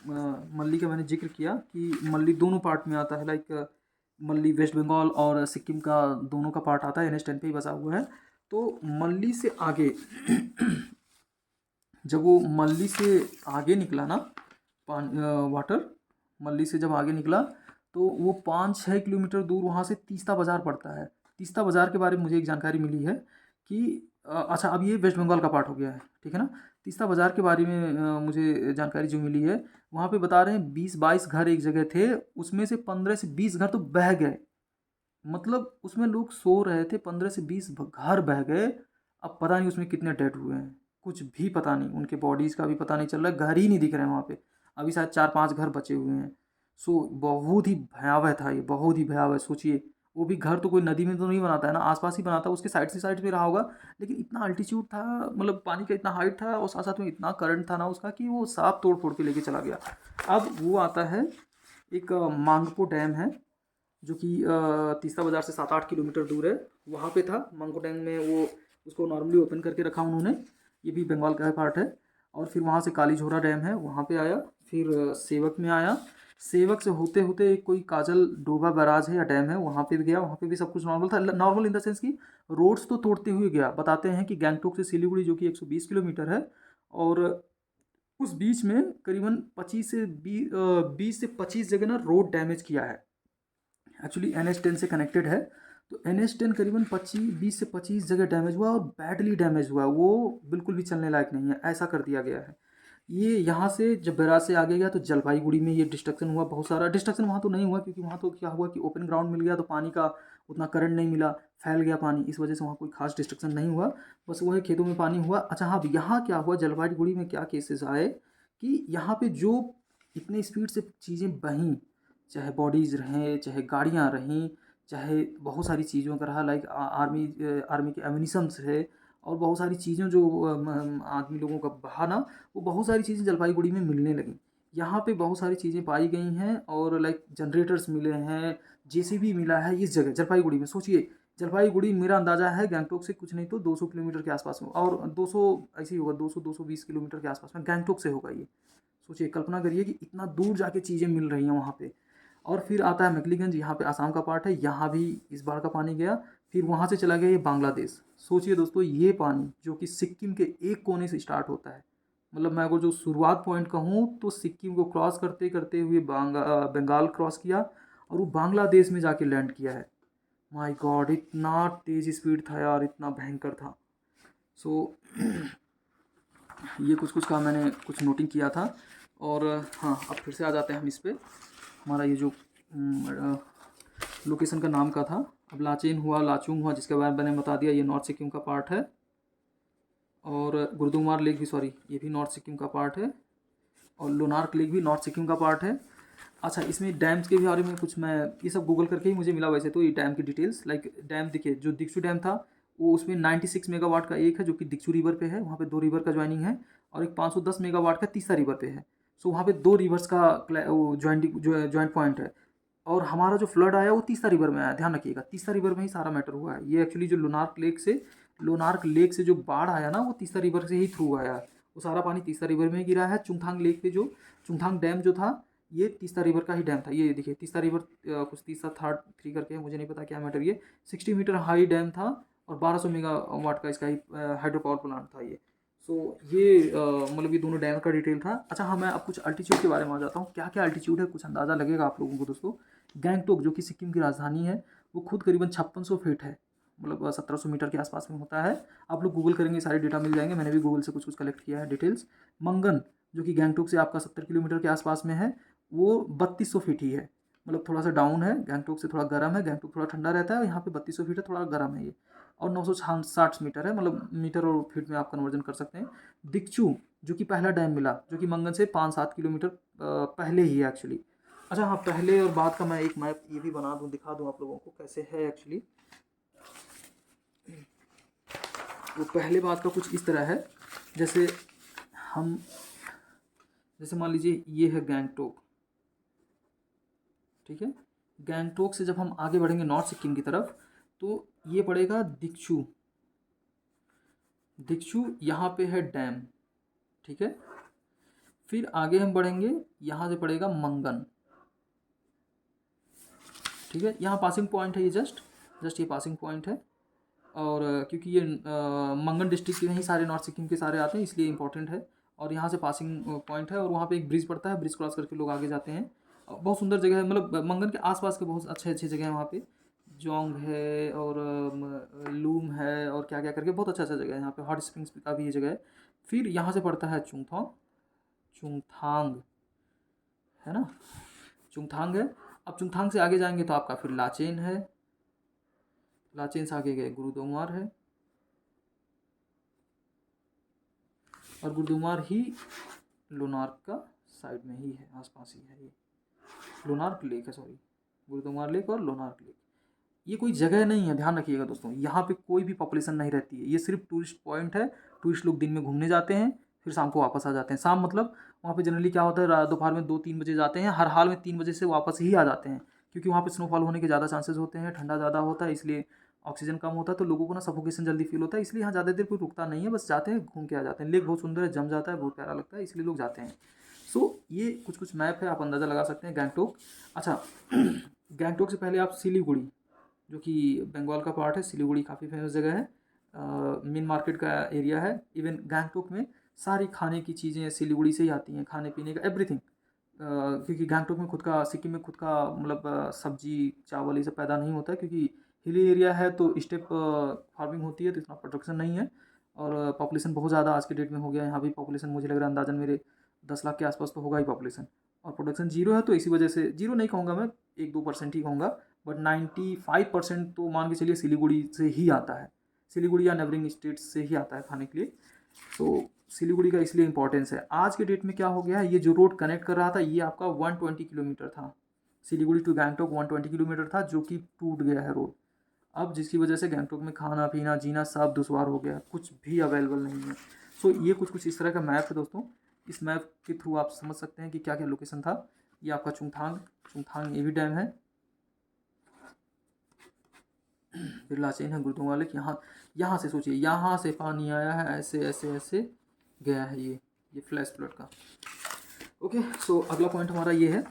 S1: मल्ली का मैंने जिक्र किया कि मल्ली दोनों पार्ट में आता है, लाइक मल्ली वेस्ट बंगाल और सिक्किम का दोनों का पार्ट आता है, NH 10 पे ही बसा हुआ है। तो मल्ली से आगे जब वो मल्ली से आगे निकला ना, वाटर मल्ली से जब आगे निकला तो वो 5-6 किलोमीटर दूर वहाँ से तीस्ता बाज़ार पड़ता है। तीस्ता बाज़ार के बारे में मुझे एक जानकारी मिली है कि अच्छा अब ये वेस्ट बंगाल का पार्ट हो गया है, ठीक है ना। तीस्ता बाज़ार के बारे में मुझे जानकारी जो मिली है, वहाँ पे बता रहे हैं 20-22 घर एक जगह थे, उसमें से 15 से 20 घर तो बह गए। मतलब उसमें लोग सो रहे थे, 15 से 20 घर बह गए। अब पता नहीं उसमें कितने डेड हुए हैं, कुछ भी पता नहीं, उनके बॉडीज़ का भी पता नहीं चल रहा है, घर ही नहीं दिख रहे हैं वहाँ पे। अभी शायद 4-5 घर बचे हुए हैं। सो बहुत ही भयावह था ये, बहुत ही भयावह। सोचिए वो भी घर तो कोई नदी में तो नहीं बनाता है ना, आसपास ही बनाता है, उसके साइड से साइड में रहा होगा, लेकिन इतना अल्टीट्यूड था, मतलब पानी का इतना हाइट था और साथ साथ में इतना करंट था ना उसका कि वो सांप तोड़ फोड़ के लेके चला गया। अब वो आता है एक मांगपो डैम है जो कि तीस्ता बाज़ार से 7-8 किलोमीटर दूर है, वहाँ पे था मांगो डैम में। वो उसको नॉर्मली ओपन करके रखा उन्होंने, ये भी बंगाल का पार्ट है। और फिर वहाँ से काली झोरा डैम है, वहाँ पे आया, फिर सेवक में आया, सेवक से होते होते एक कोई काजल डोबा बैराज है या डैम है, वहाँ पे भी गया, वहाँ पे भी सब कुछ नॉर्मल था। नॉर्मल इन द सेंस कि रोड्स तो तोड़ते हुए गया। बताते हैं कि गैंगटोक से सिलीगुड़ी जो कि 120 किलोमीटर है, और उस बीच में करीबन 20 से 25 जगह ना रोड डैमेज किया है। एक्चुअली NH 10 से कनेक्टेड है, तो NH10 करीबन 20 से 25 जगह डैमेज हुआ और बैडली डैमेज हुआ, वो बिल्कुल भी चलने लायक नहीं है, ऐसा कर दिया गया है। ये यहाँ से जब बैराज से आगे गया तो जलपाईगुड़ी में ये डिस्ट्रक्शन हुआ, बहुत सारा डिस्ट्रक्शन वहाँ तो नहीं हुआ, क्योंकि वहाँ तो क्या हुआ कि ओपन ग्राउंड मिल गया तो पानी का उतना करंट नहीं मिला, फैल गया पानी, इस वजह से वहाँ कोई खास डिस्ट्रक्शन नहीं हुआ, बस वो है खेतों में पानी हुआ। अच्छा हाँ, यहाँ क्या हुआ, जलपाईगुड़ी में क्या केसेस आए कि यहाँ पे जो इतने स्पीड से चीज़ें बहीं, चाहे बॉडीज़ रहें, चाहे गाड़ियाँ रहीं, चाहे बहुत सारी चीज़ों का रहा, लाइक आर्मी के एम्यूनिशंस है, और बहुत सारी चीज़ें जो आदमी लोगों का बहा ना, वो बहुत सारी चीज़ें जलपाईगुड़ी में मिलने लगी। यहाँ पे बहुत सारी चीज़ें पाई गई हैं, और लाइक जनरेटर्स मिले हैं, जेसीबी मिला है इस जगह जलपाईगुड़ी में। सोचिए, जलपाईगुड़ी मेरा अंदाज़ा है गैंगटोक से कुछ नहीं तो 200 किलोमीटर के आसपास में, और 200 ऐसे ही होगा, 200-220 किलोमीटर के आसपास में गैंगटोक से होगा ये। सोचिए, कल्पना करिए कि इतना दूर जाके चीज़ें मिल रही हैं वहाँ पे। और फिर आता है मैकलीगंज, यहाँ पे आसाम का पार्ट है, यहाँ भी इस बार का पानी गया। फिर वहाँ से चला गया ये बांग्लादेश। सोचिए दोस्तों, ये पानी जो कि सिक्किम के एक कोने से स्टार्ट होता है, मतलब मैं अगर जो शुरुआत पॉइंट कहूँ तो सिक्किम को क्रॉस करते करते हुए बंगाल क्रॉस किया, और वो बांग्लादेश में जाके लैंड किया है। माय गॉड, इतना तेज़ स्पीड था यार, इतना भयंकर था। सो ये कुछ कुछ का मैंने कुछ नोटिंग किया था। और हाँ, अब फिर से आ जाते हैं हम इस पे। हमारा ये जो लोकेशन का नाम का था, अब लाचेन हुआ, लाचुंग हुआ, जिसके बारे में मैंने बता दिया, ये नॉर्थ सिक्किम का पार्ट है। और गुरुदुमार लेक भी, सॉरी, ये भी नॉर्थ सिक्किम का पार्ट है, और लोनार्क लेक भी नॉर्थ सिक्किम का पार्ट है। अच्छा, इसमें डैम्स के बारे में कुछ, मैं ये सब गूगल करके ही मुझे मिला वैसे तो, ये डैम की डिटेल्स, लाइक डैम देखिए, जो दिक्सू डैम था वो उसमें 96 मेगावाट का एक है, जो कि दिक्सू रिवर पे है, वहाँ पे 2 रिवर का ज्वाइनिंग है, और एक 510 मेगावाट का तीसरा रिवर पे है। सो वहाँ पे 2 रिवर्स का ज्वाइंट पॉइंट है। और हमारा जो फ्लड आया वो तीसरा रिवर में आया, ध्यान रखिएगा, तीसरा रिवर में ही सारा मैटर हुआ है। ये एक्चुअली जो लोनार्क लेक से जो बाढ़ आया ना, वो तीसरा रिवर से ही थ्रू आया है। वो सारा पानी तीसरा रिवर में गिरा है। चुंगथांग लेक पे जो चुंगथांग डैम जो था, ये तीसरा रिवर का ही डैम था। ये देखिए, तीसरा रिवर कुछ तीसरा थर्ड थ्री करके है, मुझे नहीं पता क्या मैटर। ये 60 मीटर हाई डैम था, और 1200 मेगावाट का इसका हाइड्रो पावर प्लांट था ये। सो ये मतलब ये दोनों डैम का डिटेल था। अच्छा हाँ, मैं अब कुछ अल्टीट्यूड के बारे में आ जाता हूँ। क्या क्या अल्टीट्यूड है, कुछ अंदाज़ा लगेगा आप लोगों को दोस्तों। गैंगटोक जो कि सिक्किम की राजधानी है, वो खुद करीबन 5600 फीट है, मतलब 1700 मीटर के आसपास में होता है। आप लोग गूगल करेंगे, सारे डेटा मिल जाएंगे, मैंने भी गूगल से कुछ कुछ कलेक्ट किया है डिटेल्स। मंगन जो कि गैंगटोक से आपका 70 किलोमीटर के आसपास में है, वो 3200 फीट ही है, मतलब थोड़ा सा डाउन है, गैंगटोक से थोड़ा गर्म है। गैंगटोक थोड़ा ठंडा रहता है, यहाँ पे 3200 फीट है, थोड़ा गर्म है ये। और 960 मीटर है, मतलब मीटर और फीट में आप कन्वर्जन कर सकते हैं। दिक्चू जो कि पहला डैम मिला, जो कि मंगन से 5-7 किलोमीटर पहले ही है एक्चुअली। अच्छा हाँ, पहले और बाद का मैं एक मैप ये भी बना दूँ, दिखा दूँ आप लोगों को कैसे है एक्चुअली। वो पहले बाद का कुछ इस तरह है, जैसे हम, जैसे मान लीजिए ये है गैंगटोक, ठीक है। गैंगटोक से जब हम आगे बढ़ेंगे नॉर्थ सिक्किम की तरफ, तो ये पड़ेगा दिक्चू। दिक्चू यहाँ पे है डैम, ठीक है। फिर आगे हम बढ़ेंगे, यहाँ से पड़ेगा मंगन, ठीक है। यहाँ पासिंग पॉइंट है, ये जस्ट ये पासिंग पॉइंट है। और क्योंकि ये मंगन डिस्ट्रिक्ट के नहीं, सारे नॉर्थ सिक्किम के सारे आते हैं, इसलिए इंपॉर्टेंट है। और यहाँ से पासिंग पॉइंट है, और वहाँ पे एक ब्रिज पड़ता है, ब्रिज क्रॉस करके लोग आगे जाते हैं। बहुत सुंदर जगह है, मतलब मंगन के आसपास के बहुत अच्छे अच्छे जगह हैं वहाँ पे। जोंग है, और लूम है, और क्या क्या करके बहुत अच्छा अच्छा जगह है यहाँ पे। हॉट स्प्रिंग्स का भी ये जगह है। फिर यहाँ से पड़ता है चुंगथांग, है ना, चुंगथांग है। अब चुंगथांग से आगे जाएंगे तो आपका फिर लाचेन है, लाचेन से आगे गए गुरुद्वार है, और गुरुद्वार ही लोनार्क का साइड में ही है, आसपास ही है ये। लोनार्क लेक है, सॉरी, गुरुद्वार लेक और लोनार्क लेक। ये कोई जगह नहीं है, ध्यान रखिएगा दोस्तों, यहाँ पे कोई भी पॉपुलेशन नहीं रहती है। ये सिर्फ टूरिस्ट पॉइंट है। टूरिस्ट लोग दिन में घूमने जाते हैं, फिर शाम को वापस आ जाते हैं। शाम मतलब वहाँ पे जनरली क्या होता है, दोपहर में 2-3 बजे जाते हैं, हर हाल में 3 बजे से वापस ही आ जाते हैं, क्योंकि वहाँ पे स्नोफॉल होने के ज़्यादा चांसेस होते हैं, ठंडा ज़्यादा होता है, इसलिए ऑक्सीजन कम होता है, तो लोगों को ना सफोकेशन जल्दी फील होता है, इसलिए यहाँ ज़्यादा देर कोई रुकता नहीं है, बस जाते हैं, घूम के आ जाते हैं। लेक बहुत सुंदर है, जम जाता है, बहुत प्यारा लगता है, इसलिए लोग जाते हैं। सो ये कुछ कुछ मैप है, आप अंदाज़ा लगा सकते हैं गैंगटोक। अच्छा गैंगटोक से पहले आप सिलीगुड़ी, जो कि बंगाल का पार्ट है, सिलीगुड़ी काफ़ी फेमस जगह है, मेन मार्केट का एरिया है। इवन गैंगटोक में सारी खाने की चीज़ें सिलीगुड़ी से ही आती हैं, खाने पीने का एवरीथिंग। क्योंकि गैंगटोक में खुद का, सिक्किम में खुद का मतलब सब्जी चावल ये सब पैदा नहीं होता है, क्योंकि हिली एरिया है तो स्टेप फार्मिंग होती है, तो इतना प्रोडक्शन नहीं है। और पॉपुलेशन बहुत ज़्यादा आज के डेट में हो गया है, यहाँ भी पॉपुलेशन मुझे लग रहा है अंदाजन मेरे 10 लाख के आसपास तो होगा ही पॉपुलेशन। और प्रोडक्शन जीरो है, तो इसी वजह से जीरो नहीं कहूँगा मैं, 1-2% ही कहूँगा, बट 95% तो मान के चलिए सिलीगुड़ी से ही आता है, सिलीगुड़ी या नेबरिंग स्टेट्स से ही आता है खाने के लिए। तो सिलीगुड़ी का इसलिए इंपॉर्टेंस है। आज के डेट में क्या हो गया है, ये जो रोड कनेक्ट कर रहा था ये आपका 120 किलोमीटर था, सिलीगुड़ी टू गैंगटोक 120 किलोमीटर था, जो कि टूट गया है रोड। अब जिसकी वजह से गैंगटोक में खाना पीना जीना सब दुश्वार हो गया, कुछ भी अवेलेबल नहीं है। सो ये कुछ इस तरह का मैप है दोस्तों। इस मैप के थ्रू आप समझ सकते हैं कि क्या क्या लोकेशन था। ये आपका चुंगथांग, चुंगथांग ये भी डैम है, फिर लाचेन है, गुरुद्वारा लेक। यहाँ से सोचिए, यहाँ से पानी आया है, ऐसे ऐसे ऐसे गया है ये फ्लैश फ्लड का। ओके, सो अगला पॉइंट हमारा ये है।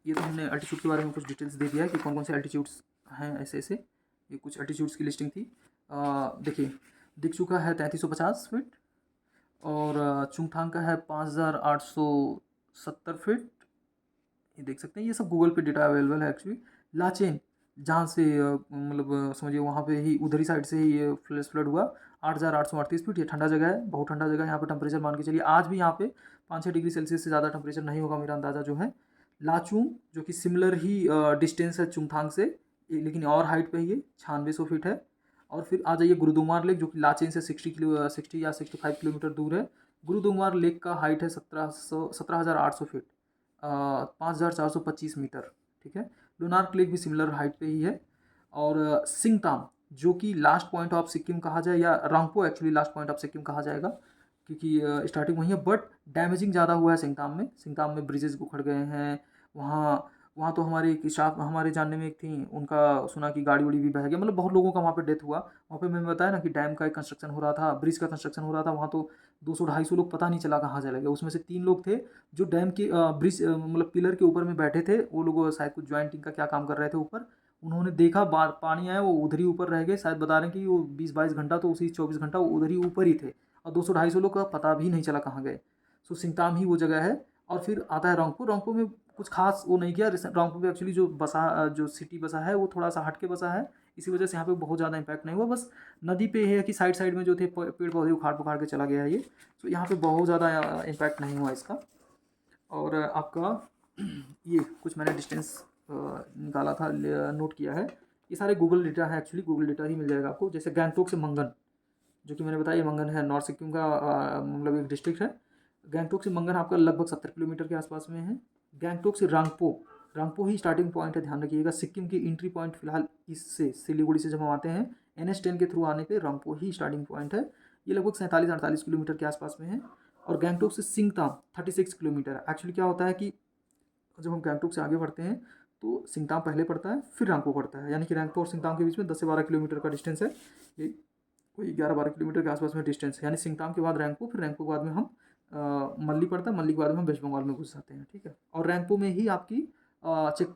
S1: ये तो हमने अल्टीट्यूड के बारे में कुछ डिटेल्स दे दिया है कि कौन कौन से अल्टीट्यूड्स हैं ऐसे ऐसे। ये कुछ अल्टीट्यूड्स की लिस्टिंग थी। देखिए, दिक्सू का है 3350 फीट, और चुंगथांग का है 5870 फीट। ये देख सकते हैं, ये सब गूगल पे डेटा अवेलेबल है एक्चुअली। लाचेन, जहाँ से मतलब समझिए वहाँ पे ही उधरी साइड से ही ये फ्लैश फ्लड हुआ, 8838 फीट। ये ठंडा जगह है, बहुत ठंडा जगह है। यहाँ पे टेम्परेचर मान के चलिए आज भी यहाँ पे 5-6 डिग्री सेल्सियस से ज़्यादा टेम्परेचर नहीं होगा, मेरा अंदाज़ा जो है। लाचूंग, जो कि सिमिलर ही डिस्टेंस है चुंगथांग से, लेकिन और हाइट पे ही है, 9600 फीट है। और फिर आ जाइए गुरुदुमार लेक, जो कि लाचेन से 60 या 65 किलोमीटर दूर है। गुरुदुमार लेक का हाइट है 17,800 फीट, 5,425 मीटर, ठीक है। लोनार्क लेक भी सिमिलर हाइट पे ही है। और सिंगताम, जो कि लास्ट पॉइंट ऑफ सिक्किम कहा जाए, या Rangpo actually last point of Sikkim कहा जाएगा, क्योंकि स्टार्टिंग वहीं है, बट डैमेजिंग ज़्यादा हुआ है सिंगताम में। सिंगताम में ब्रिजेस उखड़ गए हैं। वहाँ वहाँ तो हमारे एक स्टाफ, हमारे जानने में एक थी, उनका सुना कि गाड़ी उड़ी भी बह गया, मतलब बहुत लोगों का वहाँ पे डेथ हुआ। वहाँ पे मैंने बताया ना कि डैम का एक कंस्ट्रक्शन हो रहा था, ब्रिज का कंस्ट्रक्शन हो रहा था, वहाँ तो 200-250 लोग पता नहीं चला कहाँ चले गए। उसमें से 3 लोग थे जो डैम के ब्रिज मतलब पिलर के ऊपर में बैठे थे। वो लोग शायद कुछ ज्वाइंटिंग का क्या काम कर रहे थे ऊपर। उन्होंने देखा बार पानी आया, वो उधर ही ऊपर रह गए। शायद बता रहे हैं कि वो 20-22 घंटा तो उसी 24 घंटा वो उधर ही ऊपर ही थे, और 200-250 लोग का पता भी नहीं चला कहाँ गए। सो सिंगताम ही वो जगह है। और फिर आता है रंगपुर। रंगपुर में कुछ खास वो नहीं किया। रंगपुर में एक्चुअली जो सिटी बसा है वो थोड़ा सा हट के बसा है, इसी वजह से यहाँ पे बहुत ज़्यादा इम्पैक्ट नहीं हुआ। बस नदी पे है कि साइड साइड में जो थे पेड़ पौधे उखाड़ पुखाड़ के चला गया है ये, तो यहाँ पे बहुत ज़्यादा इम्पैक्ट नहीं हुआ इसका। और आपका ये कुछ मैंने डिस्टेंस निकाला था, नोट किया है। ये सारे गूगल डेटा है एक्चुअली, गूगल डेटा ही मिल जाएगा आपको। जैसे गैंगटोक से मंगन, जो कि मैंने बताया, ये मंगन है, नॉर्थ सिक्किम का मतलब एक डिस्ट्रिक्ट है। गैंगटोक से मंगन आपका लगभग 70 किलोमीटर के आसपास में है। गैंगटोक से रांगपो, रांगपो ही स्टार्टिंग पॉइंट है, ध्यान रखिएगा। सिक्किम की एंट्री पॉइंट फिलहाल इससे सिलीगुड़ी से जब हम आते हैं NH10 के थ्रू आने पे रांगपो ही स्टार्टिंग पॉइंट है। ये लगभग 47-48 किलोमीटर के आसपास में है। और गैंगटोक से सिंगताम 36 किलोमीटर। एक्चुअली क्या होता है कि जब हम गैंगटोक से आगे बढ़ते हैं तो सिंगताम पहले पड़ता है, फिर रांगपो पड़ता है, यानी कि रांगपो और सिंगताम के बीच में 10 से 12 किलोमीटर का डिस्टेंस है। ये कोई 11-12 किलोमीटर के आसपास में डिस्टेंस है, यानी सिंगताम के बाद रैंकपो, फिर रैंकपो के बाद में हम मल्ली पड़ता है, मल्ली के बाद में हम वेस्ट बंगाल में घुस जाते हैं, ठीक है। और रैंकपो में ही आपकी चेक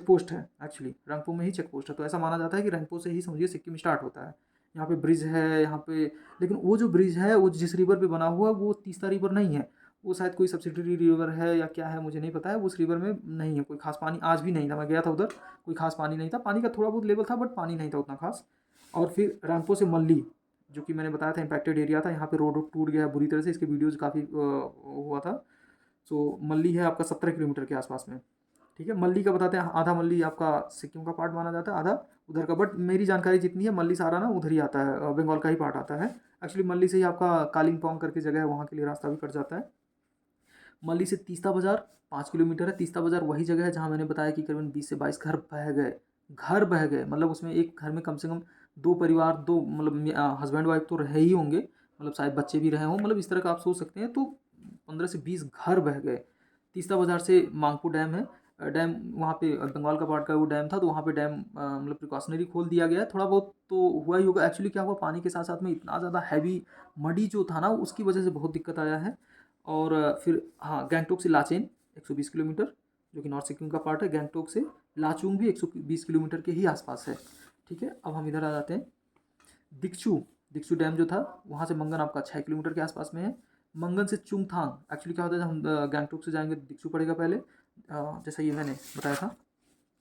S1: पोस्ट है, एक्चुअली रैंकपो में ही चेक पोस्ट है। तो ऐसा माना जाता है कि रैंकपो से ही समझिए सिक्किम स्टार्ट होता है। यहाँ पे ब्रिज है यहाँ पे, लेकिन वो जो ब्रिज है वो जिस रिवर पे बना हुआ है वो तीस्ता रिवर नहीं है, वो शायद कोई सब्सिडरी रिवर है या क्या है मुझे नहीं पता है। उस रिवर में नहीं है कोई खास पानी, आज भी नहीं था, मैं गया था उधर, कोई खास पानी नहीं था। पानी का थोड़ा बहुत लेवल था बट पानी नहीं था उतना खास। और फिर रैंकपो से मल्ली, जो कि मैंने बताया था इम्पैक्टेड एरिया था, यहाँ पे रोड टूट गया है बुरी तरह से, इसके वीडियोज़ काफ़ी हुआ था। सो मल्ली है आपका 17 किलोमीटर के आसपास में, ठीक है। मल्ली का बताते हैं, आधा मल्ली आपका सिक्किम का पार्ट माना जाता है, आधा उधर का, बट मेरी जानकारी जितनी है मल्ली सारा ना उधर ही आता है, बंगाल का ही पार्ट आता है। एक्चुअली मल्ली से ही आपका कालिम्पोंग करके जगह है, वहाँ के लिए रास्ता भी कट जाता है। मल्ली से तीस्ता बाज़ार 5 किलोमीटर है। तीस्ता बाज़ार वही जगह है जहाँ मैंने बताया कि करीबन 20 से 22 घर बह गए, घर बह गए, मतलब उसमें एक घर में कम से कम 2 परिवार, 2 मतलब हस्बैंड वाइफ तो रहे ही होंगे, मतलब शायद बच्चे भी रहे हों, मतलब इस तरह का आप सोच सकते हैं। तो 15 से 20 घर बह गए। तीस्ता बाज़ार से मांगपू डैम है, डैम वहाँ पे बंगाल का पार्ट का वो डैम था, तो वहाँ पे डैम मतलब प्रिकॉशनरी खोल दिया गया है। थोड़ा बहुत तो हुआ ही होगा। एक्चुअली क्या हुआ, पानी के साथ साथ में इतना ज़्यादा हैवी मडी जो था ना, उसकी वजह से बहुत दिक्कत आया है। और फिर हाँ, गैंगटोक से लाचेन 120 किलोमीटर, जो कि नॉर्थ सिक्किम का पार्ट है। गैंगटोक से लाचुंग भी 120 किलोमीटर के ही आसपास है, ठीक है। अब हम इधर आ जाते हैं। दिक्सू, दिक्सू डैम जो था, वहाँ से मंगन आपका 6 किलोमीटर के आसपास में है। मंगन से चुंगथांग, एक्चुअली क्या होता है, हम गैंगटोक से जाएंगे तो दिक्सू पड़ेगा पहले, जैसा ये मैंने बताया था।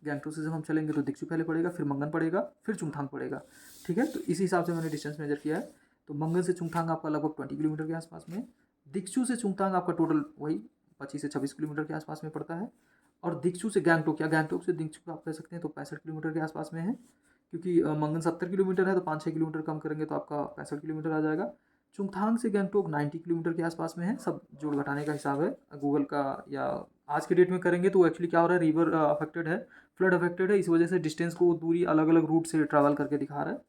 S1: गैंगटोक से जब हम चलेंगे तो दिक्सू पहले पड़ेगा, फिर मंगन पड़ेगा, फिर चुंगथांग पड़ेगा। ठीक है, तो इसी हिसाब से मैंने डिस्टेंस मेजर किया है। तो मंगन से चुंगथांग आपका लगभग 20 किलोमीटर के आसपास में। दिक्सू से चुंगथांग आपका टोटल वही 25 से 26 किलोमीटर के आसपास में पड़ता है। और दिक्सू से गैंगटोक या गैंगटोक से दिक्सू आप कह सकते हैं तो 65 किलोमीटर के आसपास में है, क्योंकि मंगन 70 किलोमीटर है तो 5-6 किलोमीटर कम करेंगे तो आपका 65 किलोमीटर आ जाएगा। चुंगथांग से गैंगटोक 90 किलोमीटर के आसपास में है, सब जोड़ घटाने का हिसाब है गूगल का। या आज के डेट में करेंगे तो एक्चुअली क्या हो रहा है, रिवर अफेक्टेड है, फ्लड अफेक्टेड है, इस वजह से डिस्टेंस को दूरी अलग अलग रूट से ट्रैवल करके दिखा रहा है।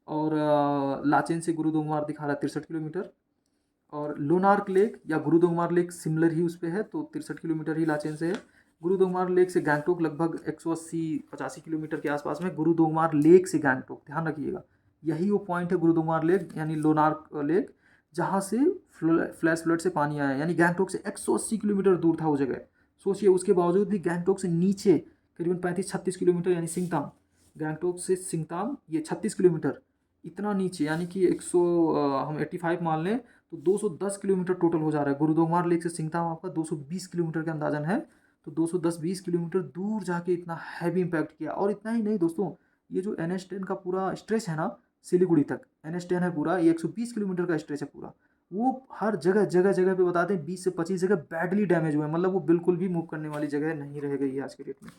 S1: और लाचेन से गुरुदोंगमार दिखा रहा है 63 किलोमीटर। और लोनार्क लेक या गुरुदोंगमार लेक सिमिलर ही उस पर है, तो 63 किलोमीटर ही लाचेन से है। गुरुदोंगमार लेक से गैंगटोक लगभग 180-85 किलोमीटर के आसपास में। गुरुदोंगमार लेक से गैंगटोक, ध्यान रखिएगा, यही वो पॉइंट है गुरुदोंगमार लेक यानी लोनार्क लेक, जहाँ से फ्लैश फ्लड से पानी आया। यानी गैंगटोक से 180 किलोमीटर दूर था वो जगह। सोचिए, उसके बावजूद भी गैंगटोक से नीचे करीबन 35-36 किलोमीटर यानी सिंगताम, गैंगटोक से सिंगताम ये 36 किलोमीटर, इतना नीचे, यानी कि 100 हम 85 मान लें तो 210 किलोमीटर टोटल हो जा रहा है। गुरुदोंगमार लेक से सिंगताम आपका 220 किलोमीटर का अंदाजन है। तो 210-20 किलोमीटर दूर जाके इतना हैवी इम्पैक्ट किया। और इतना ही नहीं दोस्तों, ये जो NH10 का पूरा स्ट्रेच है ना सिलीगुड़ी तक, NH10 है पूरा, ये 120 किलोमीटर का स्ट्रेच है पूरा। वो हर जगह जगह जगह पे बताते हैं 20 से 25 जगह बैडली डैमेज हुए हैं, मतलब वो बिल्कुल भी मूव करने वाली जगह नहीं रह गई है आज के डेट में।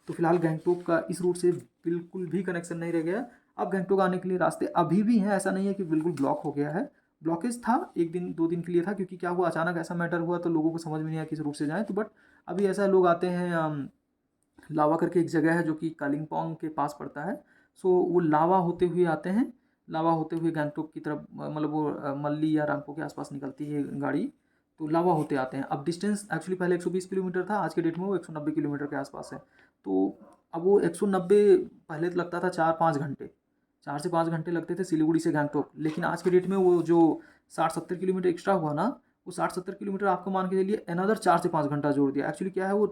S1: तो फिलहाल गैंगटोक का इस रूट से बिल्कुल भी कनेक्शन नहीं रह गया। अब गैंगटोक आने के लिए रास्ते अभी भी हैं, ऐसा नहीं है कि बिल्कुल ब्लॉक हो गया है। ब्लॉकेज था 1-2 दिन के लिए था, क्योंकि क्या हुआ, अचानक ऐसा मैटर हुआ तो लोगों को समझ में नहीं आया किस रूट से जाएँ। तो बट अभी ऐसा लोग आते हैं, लावा करके एक जगह है जो कि कालिम्पोंग के पास पड़ता है। सो वो लावा होते हुए आते हैं, लावा होते हुए गैंगटोक की तरफ, मतलब वो मल्ली या रामपो के आसपास निकलती है गाड़ी, तो लावा होते आते हैं। अब डिस्टेंस एक्चुअली पहले 120 किलोमीटर था, आज के डेट में वो 190 किलोमीटर के आसपास है। तो अब वो 190, पहले तो लगता था 4-5 घंटे, 4 से 5 घंटे लगते थे सिलीगुड़ी से गैंगटोक, लेकिन आज के डेट में वो जो 60-70 किलोमीटर एक्स्ट्रा हुआ ना, वो 60-70 किलोमीटर आपको मान के चलिए अनदर 4 से 5 घंटा जोड़ दिया। एक्चुअली क्या है, वो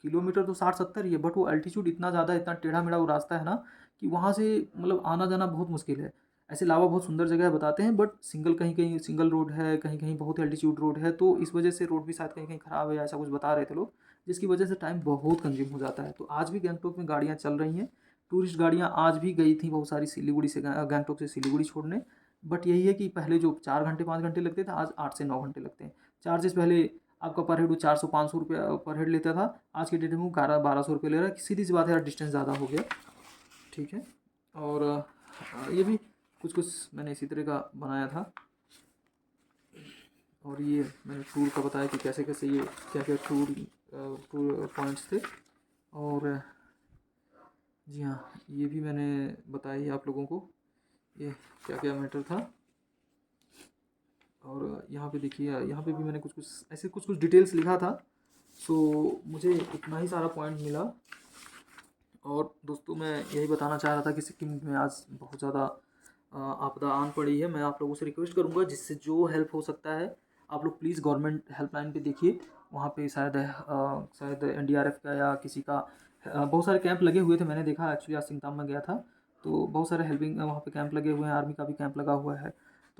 S1: किलोमीटर तो 60-70 ही है, बट वो अल्टीट्यूड इतना ज़्यादा, इतना टेढ़ा मेढ़ा वो रास्ता है ना, कि वहाँ से मतलब आना जाना बहुत मुश्किल है। ऐसे लावा बहुत सुंदर जगह है बताते हैं, बट सिंगल, कहीं कहीं सिंगल रोड है, कहीं कहीं बहुत एल्टीट्यूड रोड है, तो इस वजह से रोड भी शायद कहीं कहीं ख़राब है, ऐसा कुछ बता रहे थे लोग, जिसकी वजह से टाइम बहुत कंज्यूम हो जाता है। तो आज भी गैंगटोक में गाड़ियाँ चल रही हैं, टूरिस्ट गाड़ियाँ आज भी गई थी बहुत सारी सिलीगुड़ी से, गैंगटोक से सिलीगुड़ी छोड़ने। बट यही है कि पहले जो 4 घंटे 5 घंटे लगते थे, आज 8 से 9 घंटे लगते हैं। चार्जेस पहले आपका पर हेड वो 400-500 रुपया पर हेड लेता था, आज के डेट में वो 1100-1200 रुपये ले रहा है। सीधी सी बात है यार, डिस्टेंस ज़्यादा हो गया। ठीक है। और ये भी कुछ कुछ मैंने इसी तरह का बनाया था। और ये मैंने टूर का बताया कि कैसे कैसे ये क्या क्या टूर पॉइंट्स थे। और जी हाँ, ये भी मैंने बताई आप लोगों को, ये क्या क्या मैटर था। और यहाँ पे देखिए, यहाँ पे भी मैंने कुछ कुछ ऐसे कुछ कुछ डिटेल्स लिखा था। सो मुझे इतना ही सारा पॉइंट मिला। और दोस्तों, मैं यही बताना चाह रहा था कि सिक्किम में आज बहुत ज़्यादा आपदा आन पड़ी है। मैं आप लोगों से रिक्वेस्ट करूंगा, जिससे जो हेल्प हो सकता है आप लोग प्लीज़ गवर्नमेंट हेल्पलाइन पे देखिए। वहाँ पे शायद NDRF का या किसी का बहुत सारे कैंप लगे हुए थे, मैंने देखा। एक्चुअली आज सिंगताम में गया था, तो बहुत सारे हेल्पिंग वहाँ पे कैंप लगे हुए हैं, आर्मी का भी कैंप लगा हुआ है।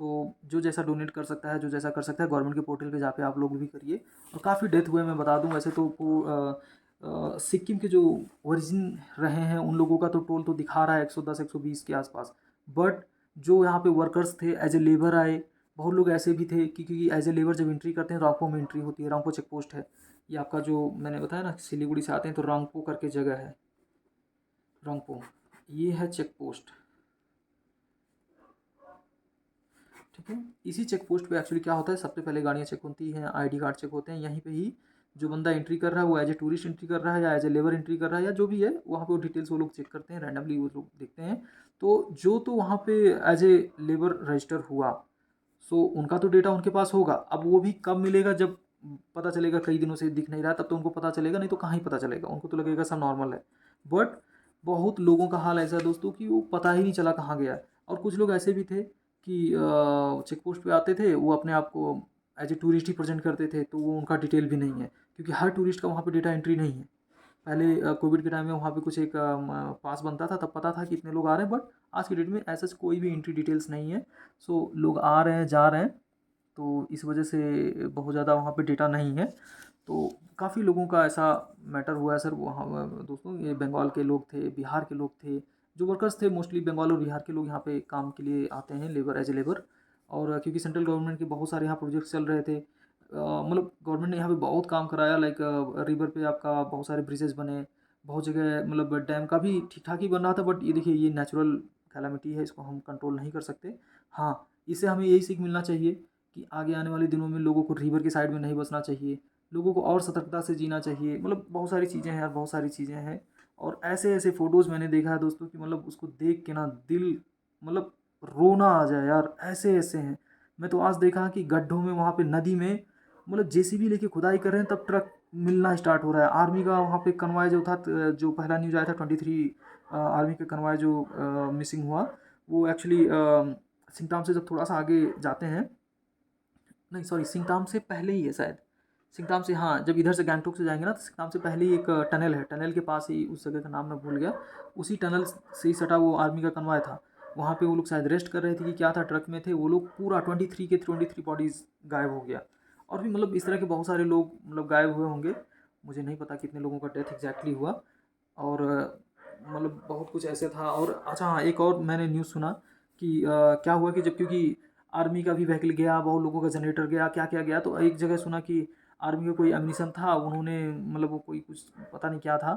S1: तो जो जैसा डोनेट कर सकता है, जो जैसा कर सकता है, गवर्नमेंट के पोर्टल पे जाके आप लोग भी करिए। और काफ़ी डेथ हुए, मैं बता दूं वैसे तो सिक्किम के जो ओरिजिन रहे हैं उन लोगों का तो टोल तो दिखा रहा है 110-120 के आसपास। बट जो यहाँ पे वर्कर्स थे, एज ए लेबर आए, बहुत लोग ऐसे भी थे कि क्योंकि एज ए लेबर जब एंट्री करते हैं, रांगपो में एंट्री होती है, रांगपो चेक पोस्ट है। ये आपका जो मैंने बताया ना, सिलीगुड़ी से आते हैं तो रांगपो करके जगह है, रांगपो, ये है चेक पोस्ट। ठीक है, इसी चेक पोस्ट पे एक्चुअली क्या होता है, सबसे पहले गाड़ियाँ चेक होती हैं, ID कार्ड चेक होते हैं, यहीं पे ही जो बंदा एंट्री कर रहा है वो एज ए टूरिस्ट एंट्री कर रहा है या एज ए लेबर एंट्री कर रहा है या जो भी है, वहाँ पे वो डिटेल्स वो लोग चेक करते हैं, रैंडमली वो लोग देखते हैं। तो जो तो वहाँ पे एज ए लेबर रजिस्टर हुआ, सो उनका तो डेटा उनके पास होगा। अब वो भी कब मिलेगा, जब पता चलेगा कई दिनों से दिख नहीं रहा, तब तो उनको पता चलेगा, नहीं तो कहाँ ही पता चलेगा, उनको तो लगेगा सब नॉर्मल है। बट बहुत लोगों का हाल ऐसा है दोस्तों कि वो पता ही नहीं चला कहाँ गया। और कुछ लोग ऐसे भी थे कि चेक पोस्ट पे आते थे, वो अपने आप को एज ए टूरिस्ट ही प्रेजेंट करते थे, तो वो उनका डिटेल भी नहीं है, क्योंकि हर टूरिस्ट का वहाँ पे डेटा एंट्री नहीं है। पहले कोविड के टाइम में वहाँ पे कुछ एक पास बनता था, तब पता था कि इतने लोग आ रहे हैं, बट आज की डेट में ऐसा कोई भी एंट्री डिटेल्स नहीं है। सो लोग आ रहे हैं, जा रहे हैं, तो इस वजह से बहुत ज़्यादा वहाँ पे डेटा नहीं है। तो काफ़ी लोगों का ऐसा मैटर हुआ है सर। वो हाँ दोस्तों, ये बंगाल के लोग थे, बिहार के लोग थे, जो वर्कर्स थे मोस्टली बंगाल और बिहार के लोग यहाँ पे काम के लिए आते हैं, लेबर एज ए लेबर। और क्योंकि सेंट्रल गवर्नमेंट के बहुत सारे यहाँ प्रोजेक्ट्स चल रहे थे, मतलब गवर्नमेंट ने यहाँ पे बहुत काम कराया, लाइक रिवर पे आपका बहुत सारे ब्रिजेस बने, बहुत जगह मतलब डैम का भी ठीक ठाक ही बन रहा था। बट ये देखिए, ये नेचुरल कैलामिटी है, इसको हम कंट्रोल नहीं कर सकते। हाँ, इससे हमें यही सीख मिलना चाहिए कि आगे आने वाले दिनों में लोगों को रिवर के साइड में नहीं बसना चाहिए, लोगों को और सतर्कता से जीना चाहिए। मतलब बहुत सारी चीज़ें हैं यार, बहुत सारी चीज़ें हैं। और ऐसे ऐसे फ़ोटोज़ मैंने देखा है दोस्तों कि मतलब उसको देख के ना दिल, मतलब रोना आ जाए यार, ऐसे ऐसे हैं। मैं तो आज देखा कि गड्ढों में, वहाँ पे नदी में, मतलब जेसीबी लेके खुदाई कर रहे हैं, तब ट्रक मिलना स्टार्ट हो रहा है। आर्मी का वहाँ पे कन्वॉय जो था, जो पहला न्यूज़ आया था 23 आर्मी का कन्वॉय जो मिसिंग हुआ, वो एक्चुअली सिंगताम से जब थोड़ा सा आगे जाते हैं, नहीं सॉरी, सिंगताम से पहले ही है शायद। सिंगताम से, हाँ, जब इधर से गैंगटोक से जाएंगे ना, तो सिंगताम से पहले ही एक टनल है, टनल के पास ही, उस जगह का नाम मैं भूल गया, उसी टनल से ही सटा वो आर्मी का कन्वॉय था। वहाँ पे वो लोग शायद रेस्ट कर रहे थे कि क्या था, ट्रक में थे वो लोग, पूरा 23 बॉडीज़ गायब हो गया। और भी मतलब इस तरह के बहुत सारे लोग मतलब गायब हुए होंगे, मुझे नहीं पता कितने लोगों का डेथ एग्जैक्टली हुआ। और मतलब बहुत कुछ ऐसे था। और अच्छा हाँ, एक और मैंने न्यूज़ सुना कि क्या हुआ कि जब, क्योंकि आर्मी का भी व्हीकल गया, बहुत लोगों का जनरेटर गया, क्या क्या गया, तो एक जगह सुना कि आर्मी का कोई एम्यूनिशन था, उन्होंने मतलब वो कोई कुछ पता नहीं क्या था,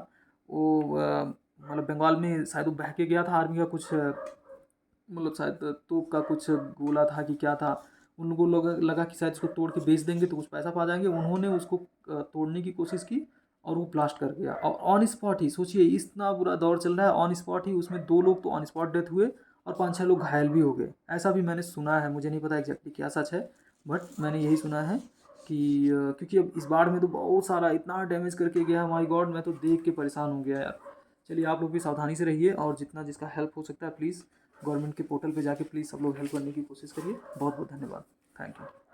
S1: वो मतलब बंगाल में शायद वो बह के गया था, आर्मी का कुछ मतलब शायद तोप का कुछ गोला था कि क्या था। उन लोगों को लगा कि शायद इसको तोड़ के बेच देंगे तो कुछ पैसा पा जाएंगे, उन्होंने उसको तोड़ने की कोशिश की और वो ब्लास्ट कर गया। और ऑन स्पॉट ही, सोचिए इतना बुरा दौर चल रहा है, ऑन स्पॉट ही उसमें 2 लोग तो ऑन स्पॉट डेथ हुए और 5-6 लोग घायल भी हो गए। ऐसा भी मैंने सुना है, मुझे नहीं पता एग्जैक्टली क्या सच है, बट मैंने यही सुना है कि क्योंकि अब इस बाढ़ में तो बहुत सारा इतना डैमेज करके गया, माय गॉड, मैं तो देख के परेशान हो गया यार। चलिए, आप लोग भी सावधानी से रहिए, और जितना जिसका हेल्प हो सकता है प्लीज़ गवर्नमेंट के पोर्टल पे जाके प्लीज़ सब लोग हेल्प करने की कोशिश करिए। बहुत बहुत धन्यवाद। Thank you.